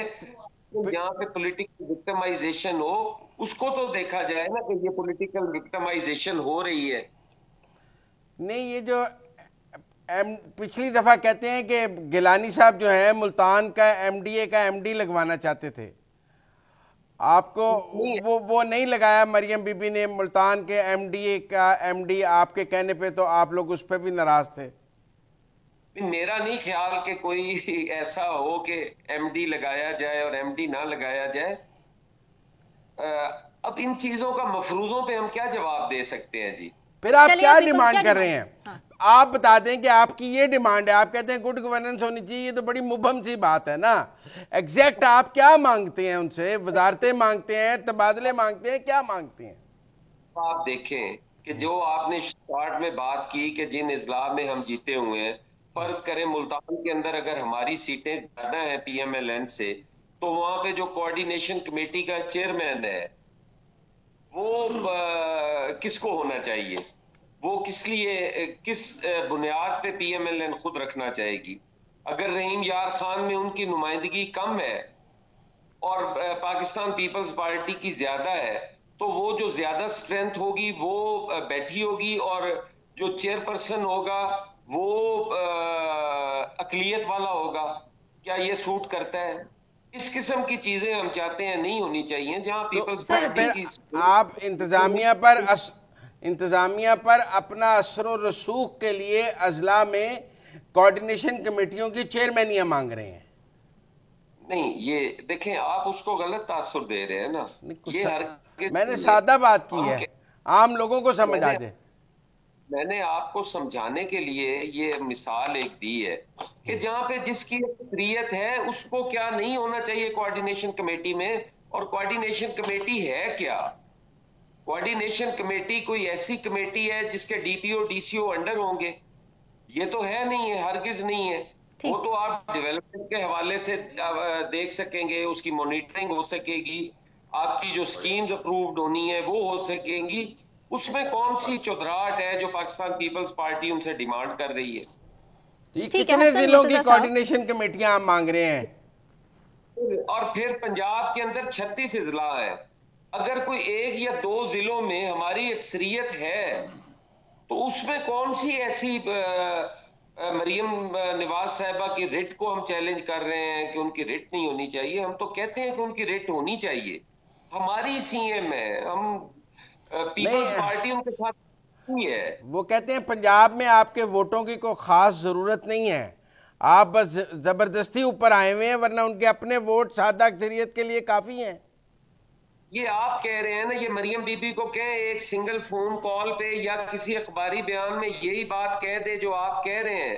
यहाँ पे पॉलिटिकल विक्टिमाइजेशन हो उसको तो देखा जाए ना कि ये पॉलिटिकल विक्टिमाइजेशन हो रही है। नहीं, ये जो पिछली दफा कहते हैं कि गिलानी साहब जो है मुल्तान का MDA का MD लगवाना चाहते थे, आपको वो नहीं लगाया मरियम बीबी ने मुल्तान के MDA का MD आपके कहने पे, तो आप लोग उस पर भी नाराज थे। मेरा नहीं ख्याल कि कोई ऐसा हो कि MD लगाया जाए और MD ना लगाया जाए। अब इन चीजों का मफरूजों पे हम क्या जवाब दे सकते हैं जी? फिर आप क्या डिमांड कर रहे हैं? हाँ। आप बता दें कि आपकी ये डिमांड है, आप कहते हैं गुड गवर्नेंस होनी चाहिए, ये तो बड़ी मुबहम सी बात है ना। एग्जैक्ट आप क्या मांगते हैं उनसे? वजारतें मांगते हैं, तबादले मांगते हैं, क्या मांगते हैं? आप देखें कि जो आपने स्टार्ट में बात की कि जिन इजला में हम जीते हुए हैं, फर्ज करें मुल्तान के अंदर अगर हमारी सीटें ज्यादा हैं PMLN से, तो वहां पे जो कोऑर्डिनेशन कमेटी का चेयरमैन है वो किसको होना चाहिए? वो किस लिए, किस बुनियाद पे PMLN खुद रखना चाहेगी? अगर रहीम यार खान में उनकी नुमाइंदगी कम है और पाकिस्तान पीपल्स पार्टी की ज्यादा है, तो वो जो ज्यादा स्ट्रेंथ होगी वो बैठी होगी और जो चेयरपर्सन होगा वो अकलियत वाला होगा। क्या ये सूट करता है? इस किस्म की चीजें हम चाहते हैं नहीं होनी चाहिए जहां पीपल्स पार्टी की। आप इंतजामिया पर अपना असर और रसूख के लिए अजला में कोऑर्डिनेशन कमेटियों की चेयरमैनियां मांग रहे हैं। नहीं, ये देखें आप उसको गलत तासुर दे रहे हैं ना। ये मैंने सादा बात की है, आम लोगों को समझ आ जाए। मैंने आपको समझाने के लिए ये मिसाल एक दी है कि जहां पे जिसकी अक्सरियत है उसको क्या नहीं होना चाहिए कोऑर्डिनेशन कमेटी में। और कोऑर्डिनेशन कमेटी है क्या? कोऑर्डिनेशन कमेटी कोई ऐसी कमेटी है जिसके DPO DCO अंडर होंगे? ये तो है नहीं है, हरगिज नहीं है। वो तो आप डेवलपमेंट के हवाले से देख सकेंगे, उसकी मॉनिटरिंग हो सकेगी, आपकी जो स्कीम्स अप्रूव्ड होनी है वो हो सकेंगी। उसमें कौन सी चौधराहट है जो पाकिस्तान पीपल्स पार्टी उनसे डिमांड कर रही है? कितने जिलों की कोऑर्डिनेशन कमेटियां आप मांग रहे हैं? और फिर पंजाब के अंदर 36 इजला है। अगर कोई एक या दो जिलों में हमारी अक्सरियत है तो उसमें कौन सी ऐसी मरियम नवाज साहिबा की रिट को हम चैलेंज कर रहे हैं कि उनकी रिट नहीं होनी चाहिए? हम तो कहते हैं कि उनकी रिट होनी चाहिए। हमारी CM है, हम पीपल्स पार्टी उनके साथ नहीं है। वो कहते हैं पंजाब में आपके वोटों की कोई खास जरूरत नहीं है, आप बस जबरदस्ती ऊपर आए हुए हैं, वरना उनके अपने वोट सादा अक्सरियत के लिए काफी हैं। ये आप कह रहे हैं ना, ये मरियम बीबी को कहें एक सिंगल फोन कॉल पे या किसी अखबारी बयान में यही बात कह दे जो आप कह रहे हैं,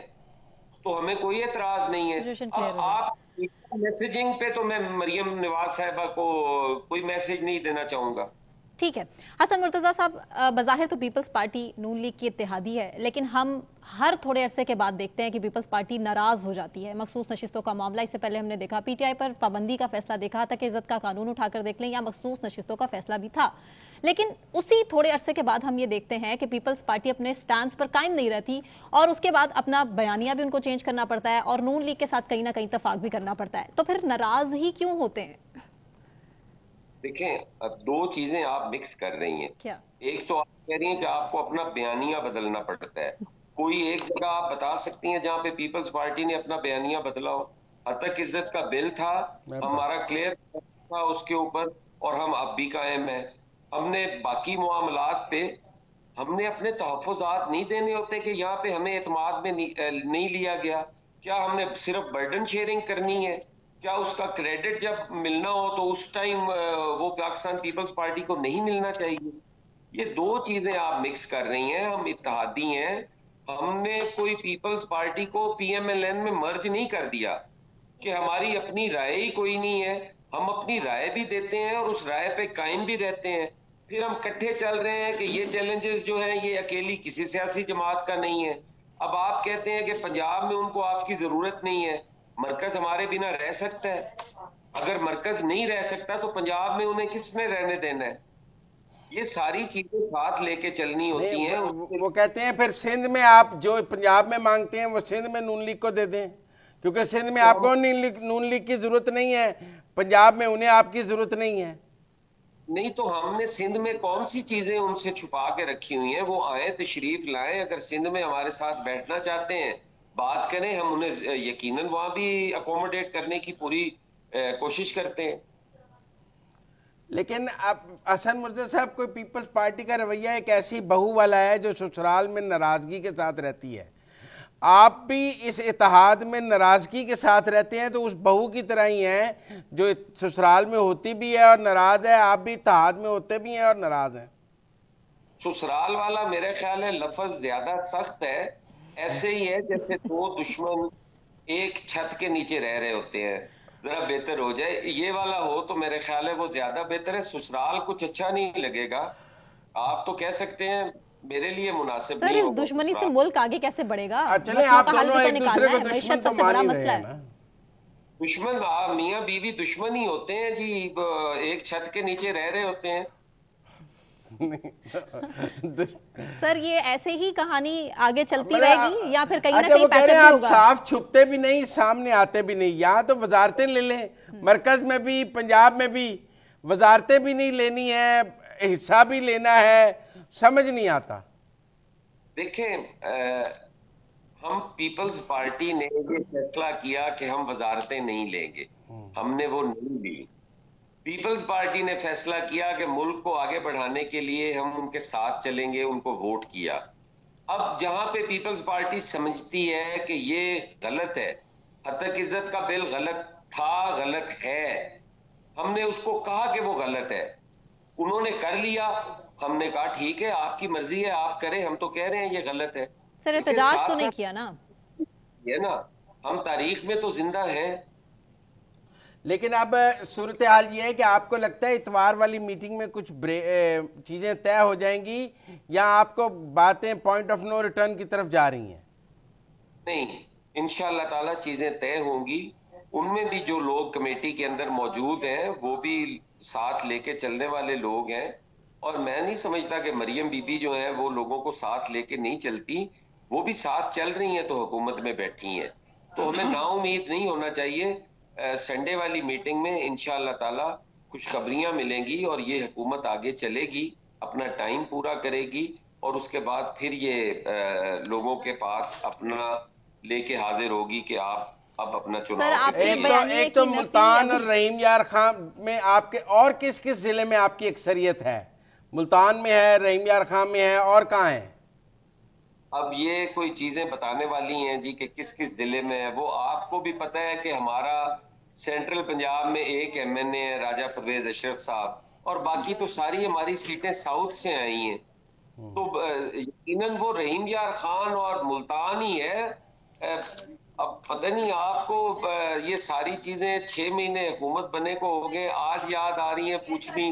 तो हमें कोई एतराज नहीं है। Situation अब clear हो आप मैसेजिंग पे तो मैं मरियम नवाज साहिबा को कोई मैसेज नहीं देना चाहूंगा। ठीक है। हसन मुर्तजा साहब, बज़ाहिर तो पीपल्स पार्टी नून लीग की इत्तेहादी है, लेकिन हम हर थोड़े अरसे के बाद देखते हैं कि पीपल्स पार्टी नाराज हो जाती है। मखसूस नशिस्तों का मामला, इससे पहले हमने देखा पीटीआई पर पाबंदी का फैसला देखा था कि इज्जत का कानून उठाकर देख लें, या मखसूस नशिस्तों का फैसला भी था। लेकिन उसी थोड़े अरसे के बाद हम ये देखते हैं कि पीपल्स पार्टी अपने स्टैंड पर कायम नहीं रहती और उसके बाद अपना बयानिया भी उनको चेंज करना पड़ता है और नून लीग के साथ कहीं ना कहीं इत्तेफाक भी करना पड़ता है। तो फिर नाराज ही क्यों होते हैं? देखें, अब दो चीजें आप मिक्स कर रही हैं। क्या? एक तो आप कह रही हैं कि आपको अपना बयानिया बदलना पड़ता है। कोई एक जगह आप बता सकती हैं जहां पे पीपल्स पार्टी ने अपना बयानिया बदला हो? हद तक इज्जत का बिल था, हमारा क्लियर था उसके ऊपर, और हम अब भी कायम है। हमने बाकी मामलात पे हमने अपने तहफ़्फ़ुज़ात नहीं देने होते कि यहाँ पे हमें एतमाद में नहीं लिया गया। क्या हमने सिर्फ बर्डन शेयरिंग करनी है? क्या उसका क्रेडिट जब मिलना हो तो उस टाइम वो पाकिस्तान पीपल्स पार्टी को नहीं मिलना चाहिए? ये दो चीजें आप मिक्स कर रही हैं। हम इत्तेहादी हैं, हमने कोई पीपल्स पार्टी को पीएमएलएन में मर्ज नहीं कर दिया कि हमारी अपनी राय ही कोई नहीं है। हम अपनी राय भी देते हैं और उस राय पे कायम भी रहते हैं। फिर हम इकट्ठे चल रहे हैं कि ये चैलेंजेस जो हैं ये अकेली किसी सियासी जमात का नहीं है। अब आप कहते हैं कि पंजाब में उनको आपकी जरूरत नहीं है, मरकज हमारे बिना रह सकता है? अगर मरकज नहीं रह सकता तो पंजाब में उन्हें किसने रहने देना है? ये सारी चीजें साथ लेके चलनी होती हैं। वो कहते हैं फिर सिंध में आप जो पंजाब में मांगते हैं वो सिंध में नून लीग को दे दें, क्योंकि सिंध में आपको नून लीग की जरूरत नहीं है, पंजाब में उन्हें आपकी जरूरत नहीं है। नहीं तो हमने सिंध में कौन सी चीजें उनसे छुपा के रखी हुई हैं? वो आए, तशरीफ लाएं, अगर सिंध में हमारे साथ बैठना चाहते हैं बात करें, हम उन्हें यकीनन वहां भी अकोमोडेट करने की पूरी कोशिश करते हैं। लेकिन अब हसन मुर्तजा साहब, कोई पीपल्स पार्टी का रवैया एक ऐसी बहू वाला है जो ससुराल में नाराजगी के साथ रहती है। आप भी इस इत्तेहाद में नाराजगी के साथ रहते हैं, तो उस बहू की तरह ही हैं जो ससुराल में होती भी है और नाराज है। आप भी इत्तेहाद में होते भी हैं और नाराज हैं। ससुराल वाला मेरे ख्याल है लफ्ज ज्यादा सख्त है। ऐसे ही है जैसे दो दुश्मन एक छत के नीचे रह रहे होते हैं, जरा बेहतर हो जाए। ये वाला हो तो मेरे ख्याल है वो ज्यादा बेहतर है। ससुराल कुछ अच्छा नहीं लगेगा। आप तो कह सकते हैं मेरे लिए मुनासिब सर, नहीं इस होगा दुश्मनी से ससुराल। मुल्क आगे कैसे बढ़ेगा? चले मसलों आप का हल दोनों भी तो एक निकालना दूसरे है। को मईशत दुश्मन तो सबसे मान बड़ा ही मसला रहे हैं है। ना। दुश्मन मियाँ बीवी दुश्मन ही होते हैं जी, एक छत के नीचे रह रहे होते हैं। सर, ये ऐसे ही कहानी आगे चलती मतलब रहेगी या फिर कहीं ना अच्छा, कहीं वो कह रहे पैचअप हैं भी आप होगा? साफ छुपते भी नहीं, सामने आते भी नहीं। यहाँ तो वजारतें ले लें, मरकज में भी पंजाब में भी वजारतें भी नहीं लेनी है, हिस्सा भी लेना है, समझ नहीं आता। देखें, हम पीपल्स पार्टी ने ये फैसला किया कि हम वजारतें नहीं लेंगे, हमने वो नहीं ली। पीपल्स पार्टी ने फैसला किया कि मुल्क को आगे बढ़ाने के लिए हम उनके साथ चलेंगे, उनको वोट किया। अब जहां पे पीपल्स पार्टी समझती है कि ये गलत है, हद तक इज्जत का बिल गलत था, गलत है, हमने उसको कहा कि वो गलत है, उन्होंने कर लिया, हमने कहा ठीक है आपकी मर्जी है, आप करें, हम तो कह रहे हैं ये गलत है। सर, एहतजाज तो नहीं किया ना? ये ना, हम तारीख में तो जिंदा हैं। लेकिन अब सूरत हाल ये है कि आपको लगता है इतवार वाली मीटिंग में कुछ चीजें तय हो जाएंगी या आपको बातें पॉइंट ऑफ नो रिटर्न की तरफ जा रही हैं? नहीं, इंशाअल्लाह ताला चीजें तय होंगी। उनमें भी जो लोग कमेटी के अंदर मौजूद हैं वो भी साथ लेके चलने वाले लोग हैं, और मैं नहीं समझता कि मरियम बीबी जो है वो लोगों को साथ लेके नहीं चलती। वो भी साथ चल रही हैं तो हुकूमत में बैठी हैं, तो हमें नाउम्मीद नहीं होना चाहिए। संडे वाली मीटिंग में इंशाअल्लाह ताला खुशखबरियां मिलेंगी और ये हुकूमत आगे चलेगी, अपना टाइम पूरा करेगी और उसके बाद फिर ये लोगों के पास अपना लेके हाजिर होगी कि आप अब अपना चुनाव। एक तो मुल्तान और रहीम यार खान में आपके और किस किस जिले में आपकी अक्सरियत है? मुल्तान में है, रहीम यार खान में है, और कहाँ है? अब ये कोई चीजें बताने वाली हैं जी कि किस किस जिले में है, वो आपको भी पता है कि हमारा सेंट्रल पंजाब में एक एमएनए है राजा परवेज अशरफ साहब, और बाकी तो सारी हमारी सीटें साउथ से आई हैं। तो यकीनन वो रहीम यार खान और मुल्तान ही है। अब पता नहीं आपको ये सारी चीजें 6 महीने हुकूमत बने को हो गए, आज याद आ रही है पूछनी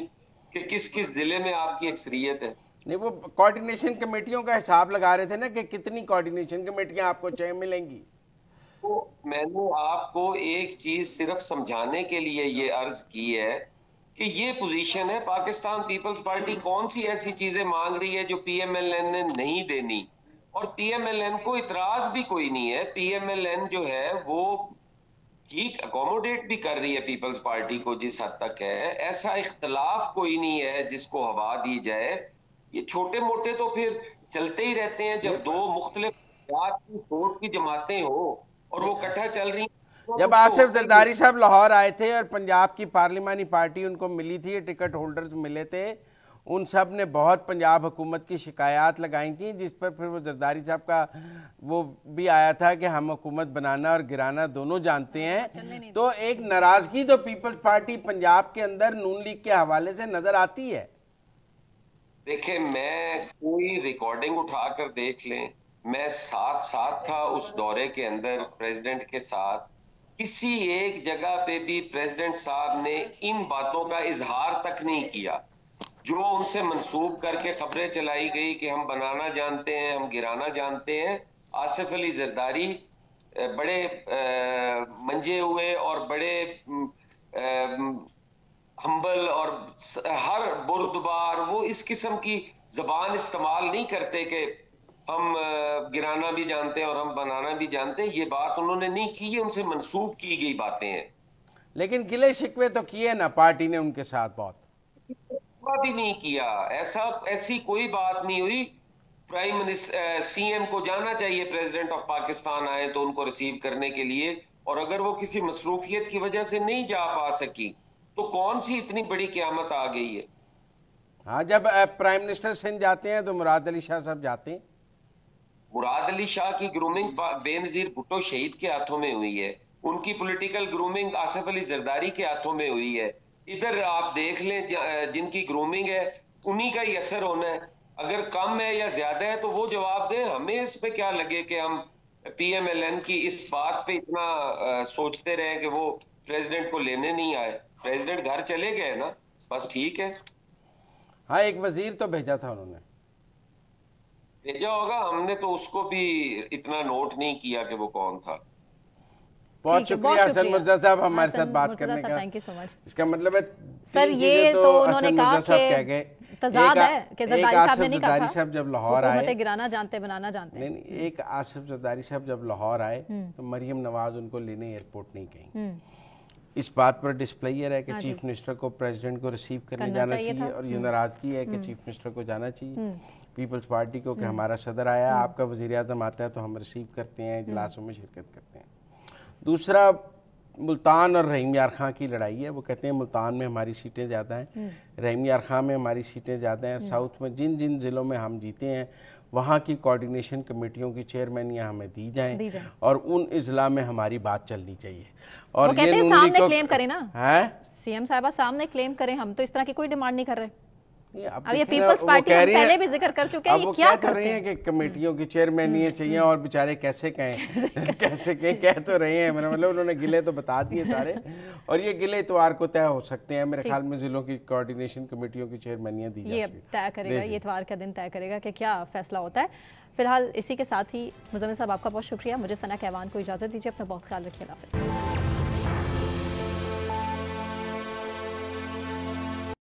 कि किस किस जिले में आपकी अक्सरियत है। नहीं, वो कोऑर्डिनेशन कमेटियों का हिसाब लगा रहे थे ना कि कितनी कोऑर्डिनेशन कमेटियां आपको चाहिए मिलेंगी। तो मैंने आपको एक चीज सिर्फ समझाने के लिए ये अर्ज की है कि ये पोजीशन है। पाकिस्तान पीपल्स पार्टी कौन सी ऐसी चीजें मांग रही है जो पीएमएलएन ने नहीं देनी, और पीएमएलएन को इतराज भी कोई नहीं है। पीएमएलएन जो है वो ठीक अकोमोडेट भी कर रही है पीपल्स पार्टी को जिस हद तक है, ऐसा इख्तलाफ कोई नहीं है जिसको हवा दी जाए। ये छोटे मोटे तो फिर चलते ही रहते हैं। जब दो मुख्तलिफ की सोच की जमातें हो और वो इकट्ठा चल रही हैं। जब आसिफ जरदारी साहब लाहौर आए थे और पंजाब की पार्लिमानी पार्टी उनको मिली थी, टिकट होल्डर्स मिले थे, उन सब ने बहुत पंजाब हुकूमत की शिकायत लगाई थी, जिस पर फिर वो जरदारी साहब का वो भी आया था कि हम हुकूमत बनाना और गिराना दोनों जानते हैं। तो एक नाराजगी तो पीपल्स पार्टी पंजाब के अंदर नून लीग के हवाले से नजर आती है। देखिए, मैं कोई रिकॉर्डिंग उठाकर देख लें, मैं साथ साथ था उस दौरे के अंदर प्रेसिडेंट के साथ। किसी एक जगह पे भी प्रेसिडेंट साहब ने इन बातों का इजहार तक नहीं किया जो उनसे मंसूब करके खबरें चलाई गई कि हम बनाना जानते हैं, हम गिराना जानते हैं। आसिफ अली जरदारी बड़े मंजे हुए और बड़े हम्बल और हर बुर्दबार वो इस किस्म की जबान इस्तेमाल नहीं करते कि हम गिराना भी जानते हैं और हम बनाना भी जानते हैं। ये बात उन्होंने नहीं की, ये उनसे मंसूब की गई बातें हैं। लेकिन गिले शिकवे तो किए ना पार्टी ने उनके साथ, बहुत भी नहीं किया। ऐसी कोई बात नहीं हुई। प्राइम मिनिस्टर सीएम को जाना चाहिए, प्रेसिडेंट ऑफ पाकिस्तान आए तो उनको रिसीव करने के लिए, और अगर वो किसी मसरूफियत की वजह से नहीं जा पा सकी तो कौन सी इतनी बड़ी क़यामत आ गई है। हाँ, जब प्राइम मिनिस्टर सिंध जाते हैं तो मुराद अली शाह साहब जाते हैं। मुराद अली शाह की ग्रूमिंग बेनजीर भुट्टो शहीद के हाथों में हुई है, उनकी पॉलिटिकल ग्रूमिंग आसिफ अली जरदारी के हाथों में हुई है। इधर आप देख लें जिनकी ग्रूमिंग है उन्हीं का ही असर होना है। अगर कम है या ज्यादा है तो वो जवाब दें, हमें इस पे क्या लगे कि हम पीएमएलएन की इस बात पे इतना सोचते रहे कि वो प्रेसिडेंट को लेने नहीं आए। प्रेसिडेंट घर चले गए ना, बस ठीक है। हाँ, एक वजीर तो भेजा था उन्होंने, भेजा होगा, हमने तो उसको भी इतना नोट नहीं किया कि वो कौन था। बहुत शुक्रिया हसन मिर्जा साहब हमारे साथ बात करने का। Thank you so much. इसका मतलब है सर ये तो उन्होंने कहा कि तजाद है कि जरदारी साहब ने नहीं कहा था साहब जब लाहौर आए गिराना जानते बनाना जानते। नहीं, एक आसिफ जरदारी साहब जब लाहौर आए तो मरियम नवाज उनको लेने एयरपोर्ट नहीं गई। इस बात पर डिस्प्लेयर है कि चीफ मिनिस्टर को प्रेसिडेंट को रिसीव करने जाना चाहिए, और ये नाराजगी है कि चीफ मिनिस्टर को जाना चाहिए पीपल्स पार्टी को कि हमारा सदर आया, आपका वजीर आजम आता है तो हम रिसीव करते हैं, इजलासों में शिरकत करते हैं। दूसरा, मुल्तान और रहीम यार खां की लड़ाई है। वो कहते हैं मुल्तान में हमारी सीटें ज़्यादा हैं, रहीम यार खां में हमारी सीटें ज़्यादा हैं। साउथ में जिन जिन ज़िलों में हम जीते हैं वहाँ की कोऑर्डिनेशन कमेटियों की चेयरमैनियाँ हमें दी जाएं और उन इजला में हमारी बात चलनी चाहिए। और वो कहते हैं सामने क्लेम करें ना, है सीएम साहबा सामने क्लेम करें, हम तो इस तरह की कोई डिमांड नहीं कर रहे। अब ये पीपल्स पार्टी हम पहले भी जिक्र कर चुके हैं, ये क्या कह रहे हैं कि कमेटियों की चेयरमैनियाँ चाहिए, और बेचारे कैसे कहें कैसे कहें, कह तो रहे हैं, मतलब उन्होंने गिले तो बता दिए सारे, और ये गिले इतवार को तय हो सकते हैं। मेरे ख्याल में जिलों की कोऑर्डिनेशन कमेटियों की चेयरमैनियाँ दी ये तय करेगा, ये इतवार का दिन तय करेगा कि क्या फैसला होता है। फिलहाल इसी के साथ ही मुजम्मिल साहब आपका बहुत शुक्रिया। मुझे सना कहवान को इजाज़त दीजिए, अपना बहुत ख्याल रखिए।